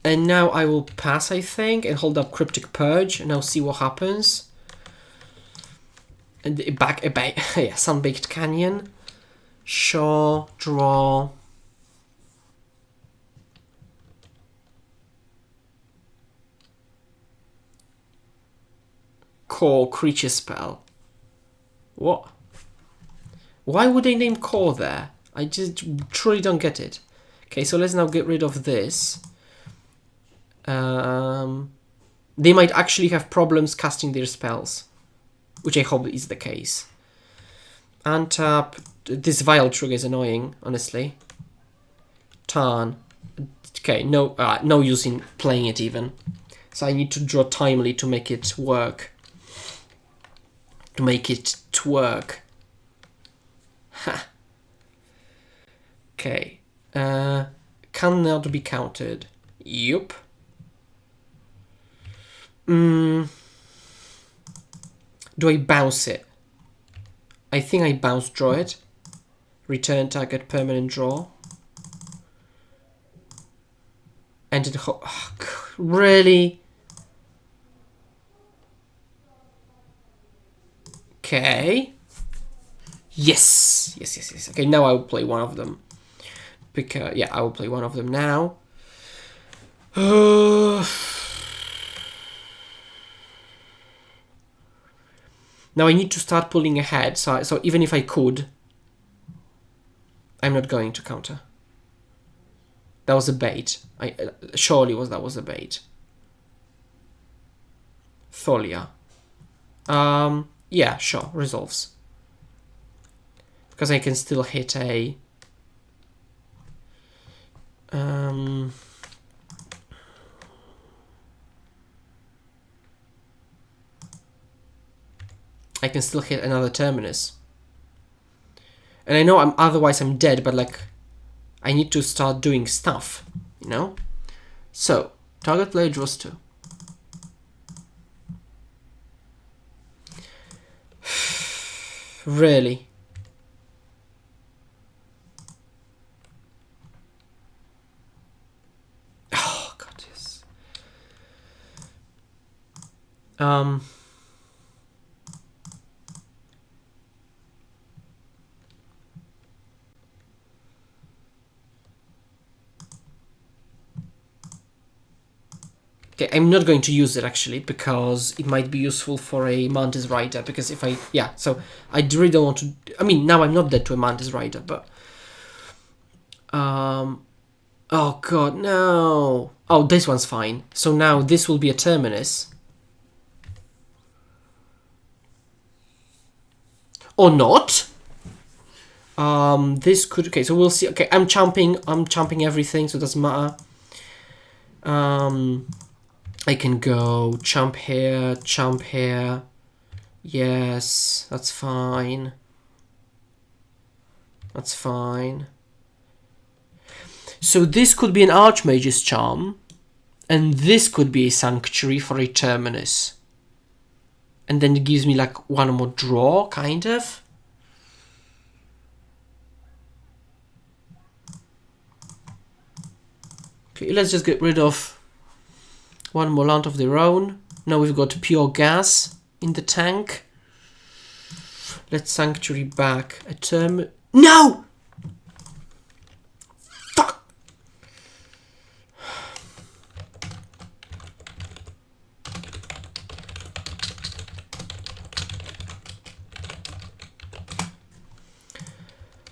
And now I will pass, I think, and hold up Cryptic Purge, and I'll see what happens. And back, yeah, Sunbaked Canyon. Sure, draw. Core creature spell. What? Why would they name core there? I just truly don't get it. Okay, so let's now get rid of this. They might actually have problems casting their spells, which I hope is the case. Untap. This Vile trigger is annoying, honestly. Tarn. Okay, no use in playing it even. So I need to draw timely to make it work. To make it twerk. Ha. Okay. Cannot be countered. Yup. Do I bounce it? I think I bounce draw it. Return target permanent draw. And it really? Okay. Yes. Yes, yes, yes. Okay, now I will play one of them. Because, yeah, I will play one of them now. Now I need to start pulling ahead, so even if I could, I'm not going to counter. That was a bait. Surely that was a bait. Thalia. Yeah, sure, resolves. Because I can still hit a... I can still hit another Terminus. And I know otherwise I'm dead, but like, I need to start doing stuff, you know? So, target player draws 2. Really? Oh, God, yes. Okay, I'm not going to use it actually because it might be useful for a Mantis Rider. Because if I, yeah, so I really don't want to. I mean, now I'm not dead to a Mantis Rider, but oh God, no! Oh, this one's fine. So now this will be a Terminus, or not? This could. Okay, so we'll see. Okay, I'm chomping everything, so it doesn't matter. I can go chomp here. Yes, that's fine. That's fine. So this could be an Archmage's Charm, and this could be a Sanctuary for a Terminus. And then it gives me like one more draw, kind of. Okay, let's just get rid of one more land of their own. Now we've got pure gas in the tank. Let's Sanctuary back a term. No! Fuck!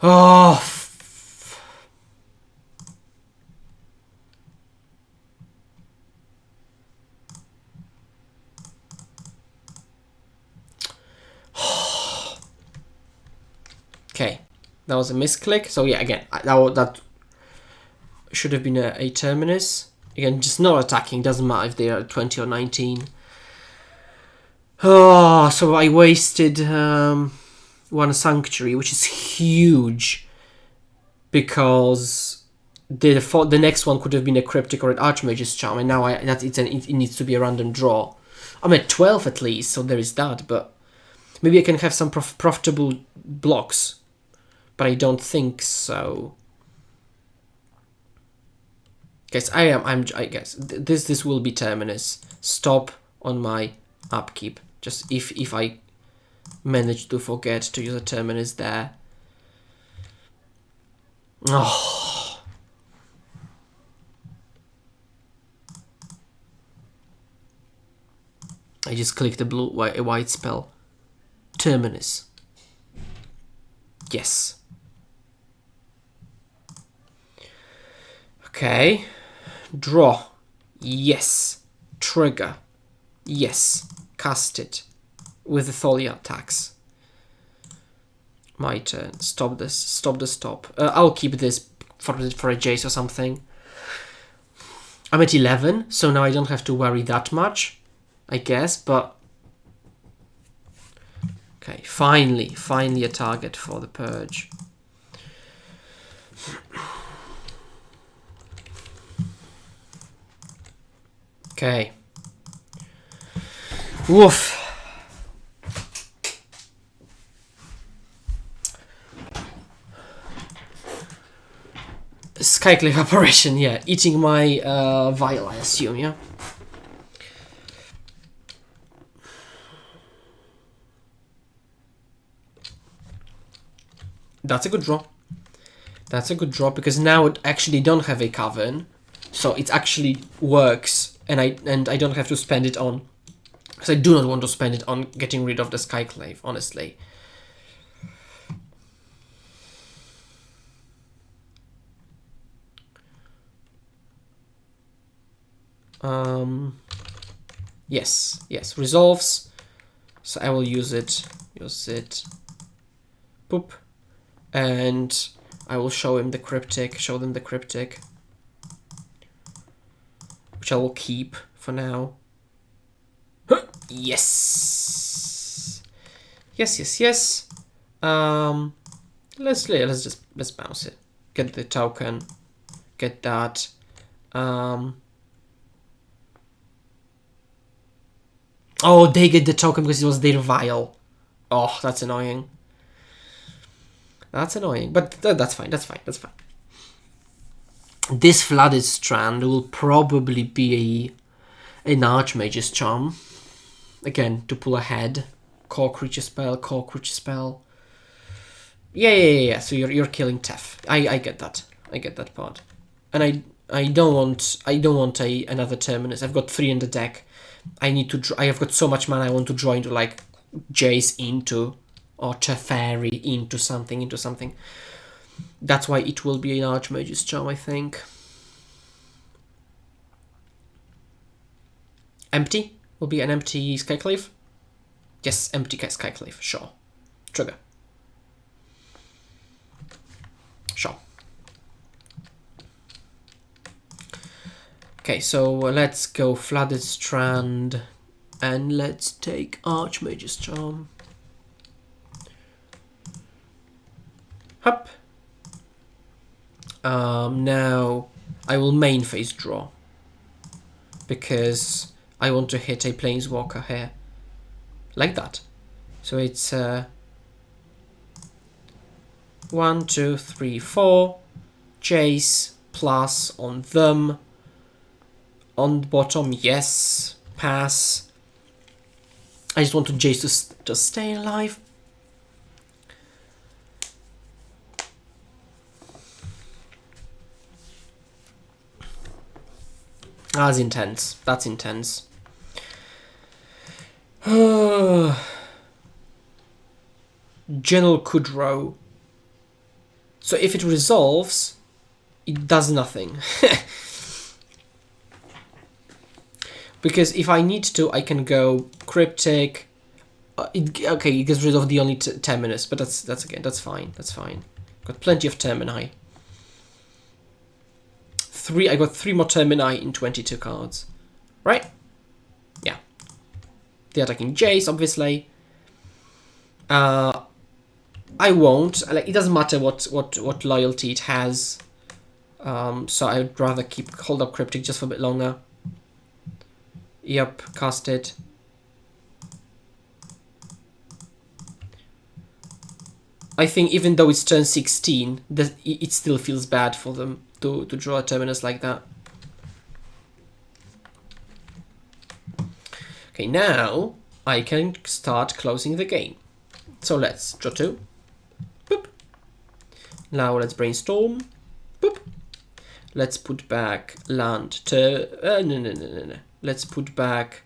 Oh, okay, that was a misclick. So yeah, again, that should have been a Terminus. Again, just not attacking, doesn't matter if they are 20 or 19. Oh, so I wasted one Sanctuary, which is huge, because the next one could have been a Cryptic or an Archmage's Charm, and now it needs to be a random draw. I'm at 12 at least, so there is that, but maybe I can have some profitable blocks, but I don't think so. Guys, I guess this will be Terminus. Stop on my upkeep. Just if I manage to forget to use a Terminus there. Oh. I just clicked the white spell. Terminus. Yes. Okay. Draw. Yes. Trigger. Yes. Cast it. With the Thalia attacks. My turn. Stop this. Stop the stop. I'll keep this for a Jace or something. I'm at 11, so now I don't have to worry that much, I guess, but... Okay, finally a target for the Purge. Okay. Woof. Skyclave apparition, yeah. Eating my vial, I assume, yeah? That's a good draw. That's a good draw, because now it actually don't have a Cavern, so it actually works, and I don't have to spend it on... Because I do not want to spend it on getting rid of the Skyclave, honestly. Yes, resolves. So I will use it. Boop. And I will show them the Cryptic, which I will keep for now. Yes. Yes. Let's bounce it. Get the token. Get that. Oh, they get the token because it was their vial. Oh, that's annoying. But that's fine. This Flooded Strand will probably be an Archmage's Charm. Again, to pull ahead. Core creature spell. Yeah. So you're killing Tef. I get that. I get that part. And I don't want another Terminus. I've got 3 in the deck. I need to. I have got so much mana. I want to draw into like Jace into or Teferi into something. That's why it will be an Archmage's Charm, I think. Empty will be an empty Skyclave. Yes, empty Skyclave. Sure. Trigger. Sure. Okay, so let's go Flooded Strand and let's take Archmage's Charm. Hup. Now I will main phase draw because I want to hit a Planeswalker here. Like that. So it's 1, 2, 3, 4. Jace plus on them. On the bottom, yes. Pass. I just want to Jace to stay alive. That's intense. That's intense. General Kudrow. So if it resolves, it does nothing. Because if I need to, I can go Cryptic. Okay, it gets rid of the only Terminus, but that's fine. Got plenty of Termini. I got 3 more Termini in 22 cards. Right? Yeah. They're attacking Jace, obviously. I won't. Like, it doesn't matter what loyalty it has. So I would rather hold up Cryptic just for a bit longer. Yep, cast it. I think even though it's turn 16, it still feels bad for them to draw a Terminus like that. Okay, now I can start closing the game. So let's draw 2. Boop. Now let's brainstorm. Boop. Let's put back land. No. Let's put back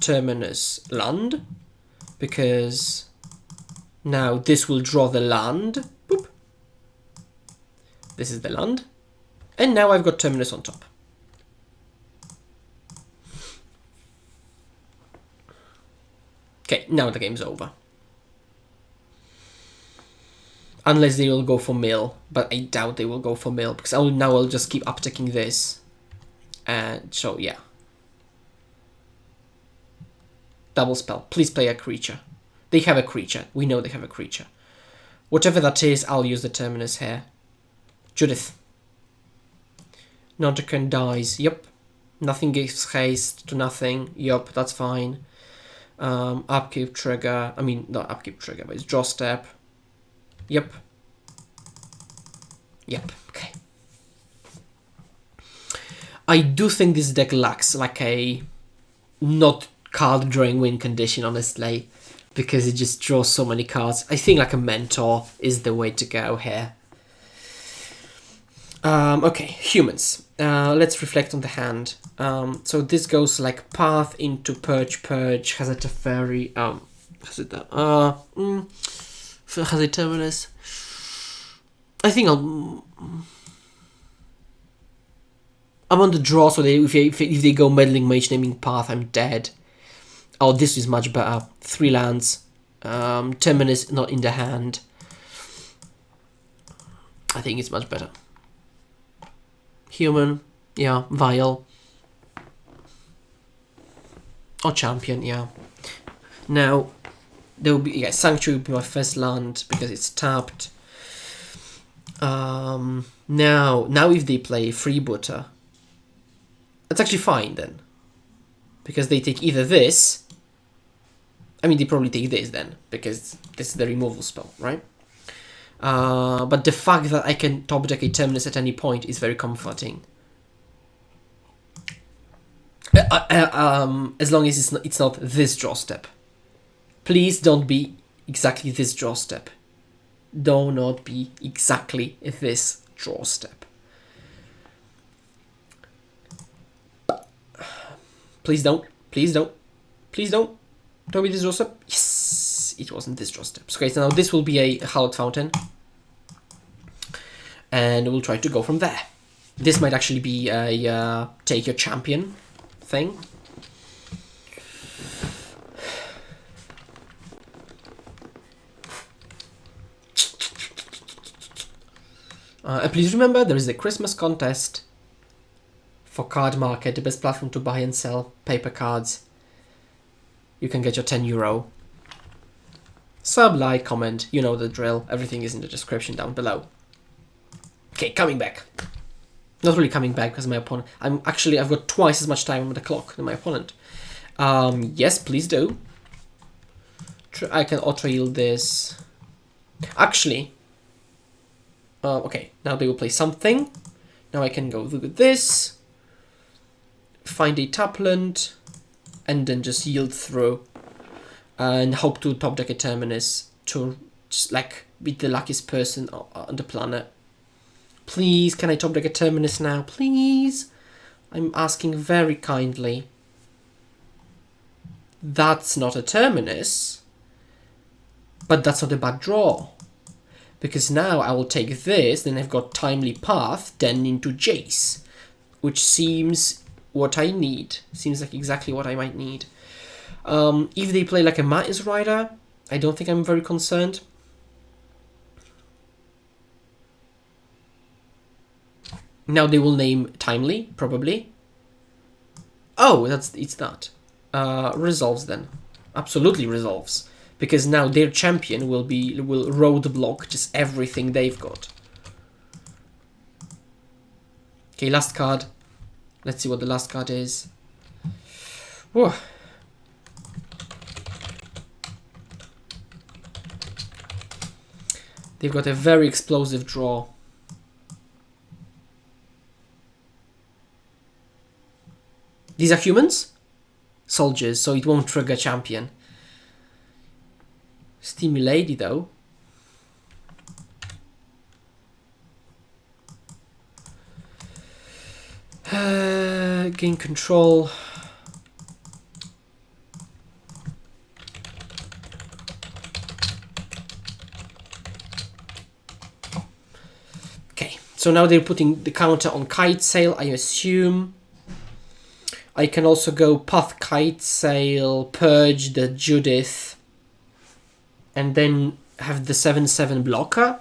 Terminus land, because now this will draw the land. Boop. This is the land. And now I've got Terminus on top. Okay, now the game's over. Unless they will go for mill, but I doubt they will go for mill, because now I'll just keep upticking this. And so, yeah. Double spell. Please play a creature. They have a creature. We know they have a creature. Whatever that is, I'll use the Terminus here. Judith. Notican dies. Yep. Nothing gives haste to nothing. Yup, that's fine. Upkeep trigger. I mean, not upkeep trigger, but it's draw step. Yep. Yep. Okay. I do think this deck lacks like a not card drawing win condition, honestly, because it just draws so many cards. I think like a mentor is the way to go here. Okay, humans. Let's reflect on the hand. So this goes like path into purge, has a Teferi. Has it that? Has a Terminus. I think I'm on the draw, so if they go meddling mage naming path, I'm dead. Oh, this is much better. 3 lands. Terminus not in the hand. I think it's much better. Human, yeah. Vial. Or champion, yeah. Now, there will be, yeah, Sanctuary will be my first land because it's tapped. Now if they play Freebooter, that's actually fine then, because they take either this. I mean, they probably take this then, because this is the removal spell, right? But the fact that I can top deck a Terminus at any point is very comforting. As long as it's not this draw step. Please don't be exactly this draw step. Do not be exactly this draw step. Please don't. Please don't. Please don't. Don't be this draw step. Yes, it wasn't this draw step. Okay, so now this will be a Hallowed Fountain. And we'll try to go from there. This might actually be a take your champion thing. Please remember, there is a Christmas contest for Card Market, the best platform to buy and sell paper cards. You can get your €10. Sub, like, comment, you know the drill. Everything is in the description down below. Okay, coming back. Not really coming back because my opponent... I've got twice as much time on the clock than my opponent. Yes, please do. I can auto-yield this. Actually... okay, now they will play something. Now I can go with this. Find a tapland. And then just yield through. And hope to top deck a Terminus to just like be the luckiest person on the planet. Please, can I top deck a Terminus now? Please? I'm asking very kindly. That's not a Terminus. But that's not a bad draw. Because now I will take this, then I've got Timely Path, then into Jace. Which seems what I need. Seems like exactly what I might need. If they play like a Matis Rider, I don't think I'm very concerned. Now they will name Timely, probably. Oh, it's that. Resolves then. Absolutely resolves. Because now their champion will roadblock just everything they've got. Okay, last card. Let's see what the last card is. Whoa. They've got a very explosive draw. These are humans? Soldiers, so it won't trigger champion. Steamy Lady though. Gain control. Okay, so now they're putting the counter on Kite Sail, I assume. I can also go Path Kite Sail, Purge the Judith, and then have the 7/7 blocker.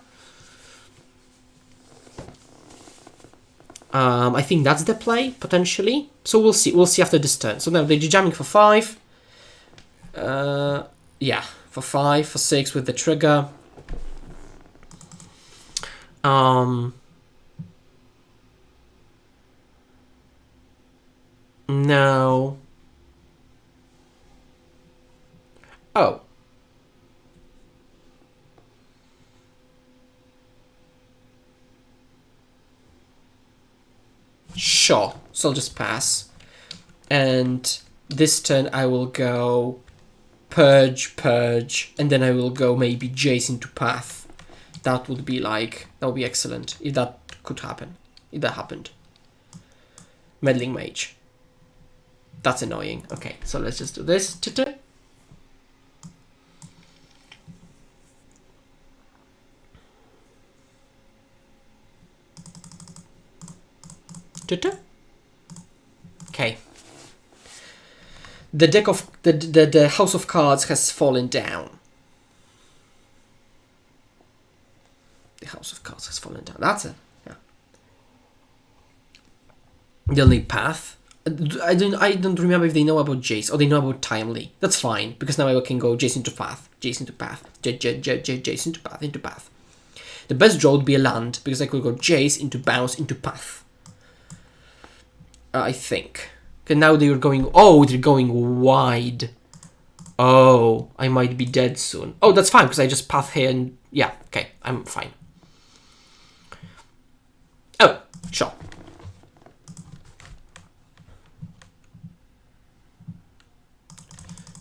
I think that's the play, potentially. So we'll see. We'll see after this turn. So now they're jamming for 5. Yeah, for 5, for 6 with the trigger. No. Oh. Sure. So I'll just pass. And this turn I will go Purge, and then I will go maybe Jace into Path. That would be excellent if that could happen. If that happened. Meddling Mage. That's annoying. Okay, so let's just do this. Ta-ta. Ta-ta. Okay. The deck of the House of Cards has fallen down. The House of Cards has fallen down. That's it. Yeah. They'll need Path. I don't remember if they know about Jace or they know about Timely. That's fine, because now I can go Jace into Path, Jace into Path, Jace into Path, into Path. The best draw would be a land, because I could go Jace into Bounce into Path. I think. Okay, now they're going. Oh, they're going wide. Oh, I might be dead soon. Oh, that's fine, because I just Path here and yeah. Okay, I'm fine. Oh, sure.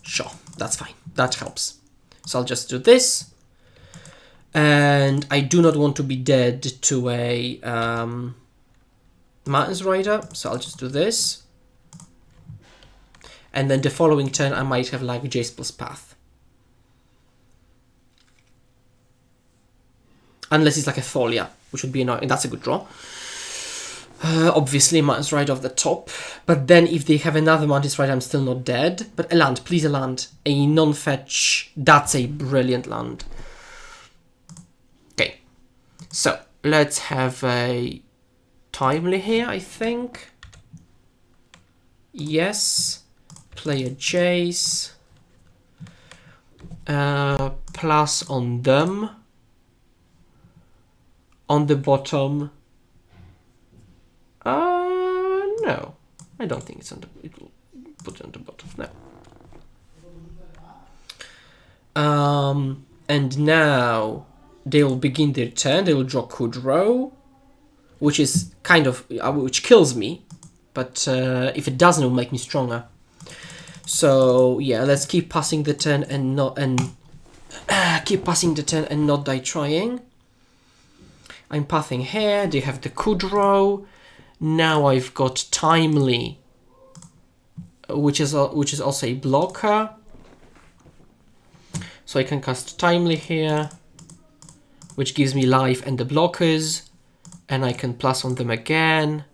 Sure, that's fine. That helps. So I'll just do this. And I do not want to be dead to a Mountains Rider, so I'll just do this. And then the following turn I might have like Jace plus Path. Unless it's like a Thalia, which would be annoying. That's a good draw. Obviously, Mountains Rider off the top. But then if they have another Mountains Rider, I'm still not dead. But a land, please a land. A non-fetch. That's a brilliant land. Okay. So, let's have a Timely here, I think. Yes. Play a Jace. Plus on them. On the bottom. No. I don't think it's on the... It will put it on the bottom. No. And now they will begin their turn. They will draw Kudrow, which is kind of... which kills me. But if it doesn't, it will make me stronger. So, yeah, let's keep passing the turn and not... keep passing the turn and not die trying. I'm pathing here. They have the Kudrow. Now I've got Timely, which is also a blocker. So I can cast Timely here, which gives me life and the blockers, and I can plus on them again.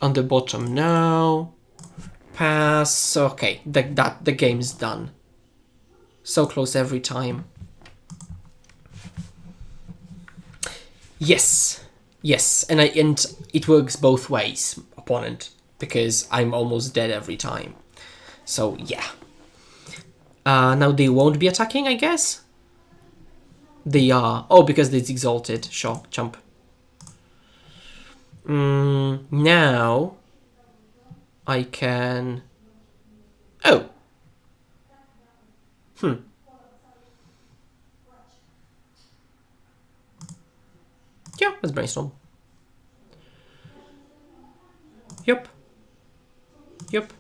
On the bottom now. Pass. Okay, the game's done. So close every time. Yes. Yes, and it works both ways, opponent, because I'm almost dead every time. So yeah. Now they won't be attacking, I guess. They are. Oh, because it's exalted. Sure, jump. Now I can. Oh. Yeah, let's brainstorm. Yep. Yep.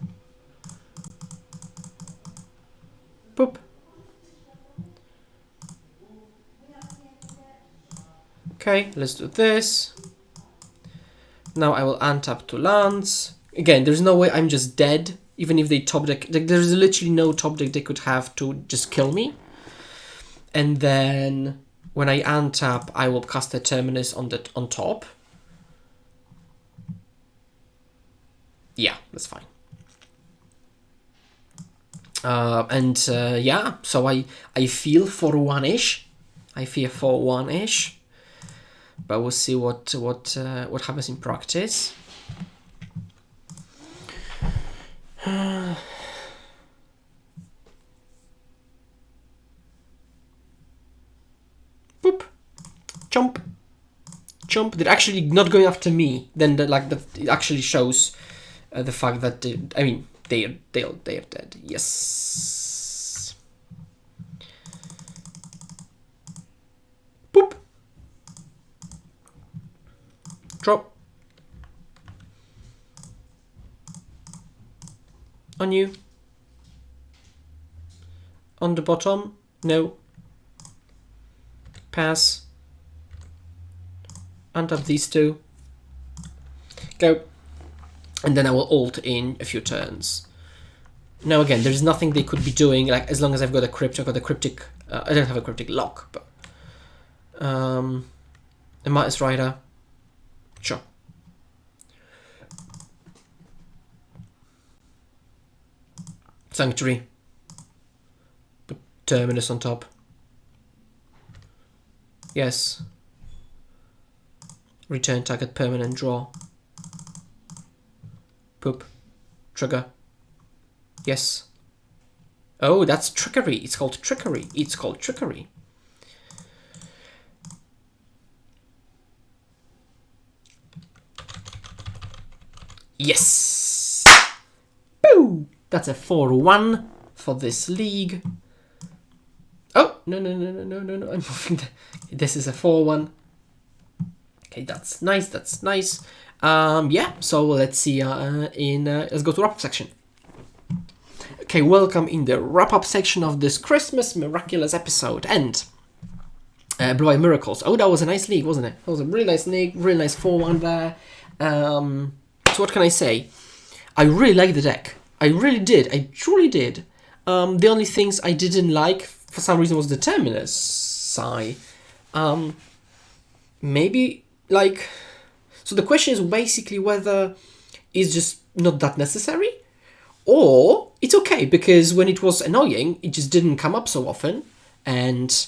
Boop. Okay, let's do this. Now I will untap 2 lands. Again, there's no way I'm just dead. Even if they top deck, there's literally no top deck they could have to just kill me. And then when I untap, I will cast the Terminus on top. Yeah, that's fine. Yeah, so I feel for 1-ish. I feel for 1-ish. But we'll see what happens in practice. Boop, jump, jump. They're actually not going after me. Then it actually shows the fact that they're dead. Yes. Boop. Drop. On you. On the bottom. No. Pass. Untap these 2. Go. And then I will ult in a few turns. Now again, there's nothing they could be doing, like as long as I've got a cryptic or the cryptic. I don't have a cryptic lock, but a Midas Rider. Sure. Sanctuary. Put Terminus on top. Yes. Return target permanent draw. Poop. Trigger. Yes. Oh, that's trickery. It's called trickery. It's called trickery. Yes. Boo! That's a 4-1 for this league. Oh, no. I'm moving. This is a 4-1. Okay, that's nice. Yeah, so let's see let's go to wrap-up section. Okay, welcome in the wrap-up section of this Christmas miraculous episode. And Blue Eye Miracles. Oh, that was a nice league, wasn't it? That was a really nice league, really nice 4-1 there. So what can I say? I really like the deck. I really did. I truly did. The only things I didn't like, for some reason, was the Terminus side. Maybe, like... So the question is basically whether it's just not that necessary, or it's okay, because when it was annoying, it just didn't come up so often, and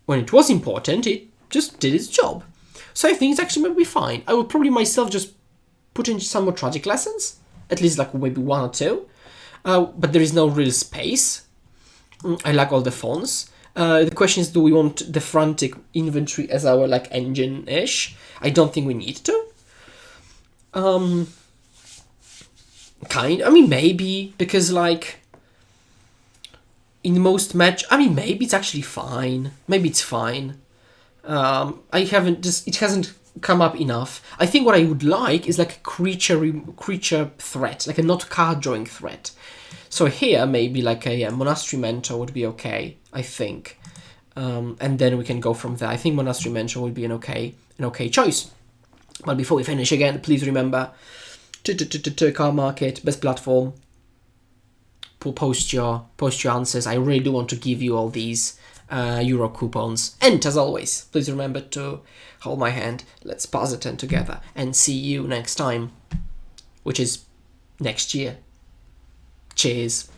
when it was important, it just did its job. So I think it's actually maybe fine. I would probably myself just put in some more tragic lessons, at least like maybe 1 or 2, but there is no real space. I like all the fonts. The question is, do we want the Frantic Inventory as our like engine-ish? I don't think we need to. Maybe, because like in most match, maybe it's actually fine. Maybe it's fine. It hasn't come up enough. I think what I would like is like a creature threat, like a not card drawing threat. So here maybe like a Monastery Mentor would be okay, I think. And then we can go from there. I think Monastery Mentor would be an okay choice. But before we finish again, please remember to Card Market, best platform. Post your answers. I really do want to give you all these Euro coupons. And as always, please remember to hold my hand. Let's pass the turn together and see you next time, which is next year. Cheers.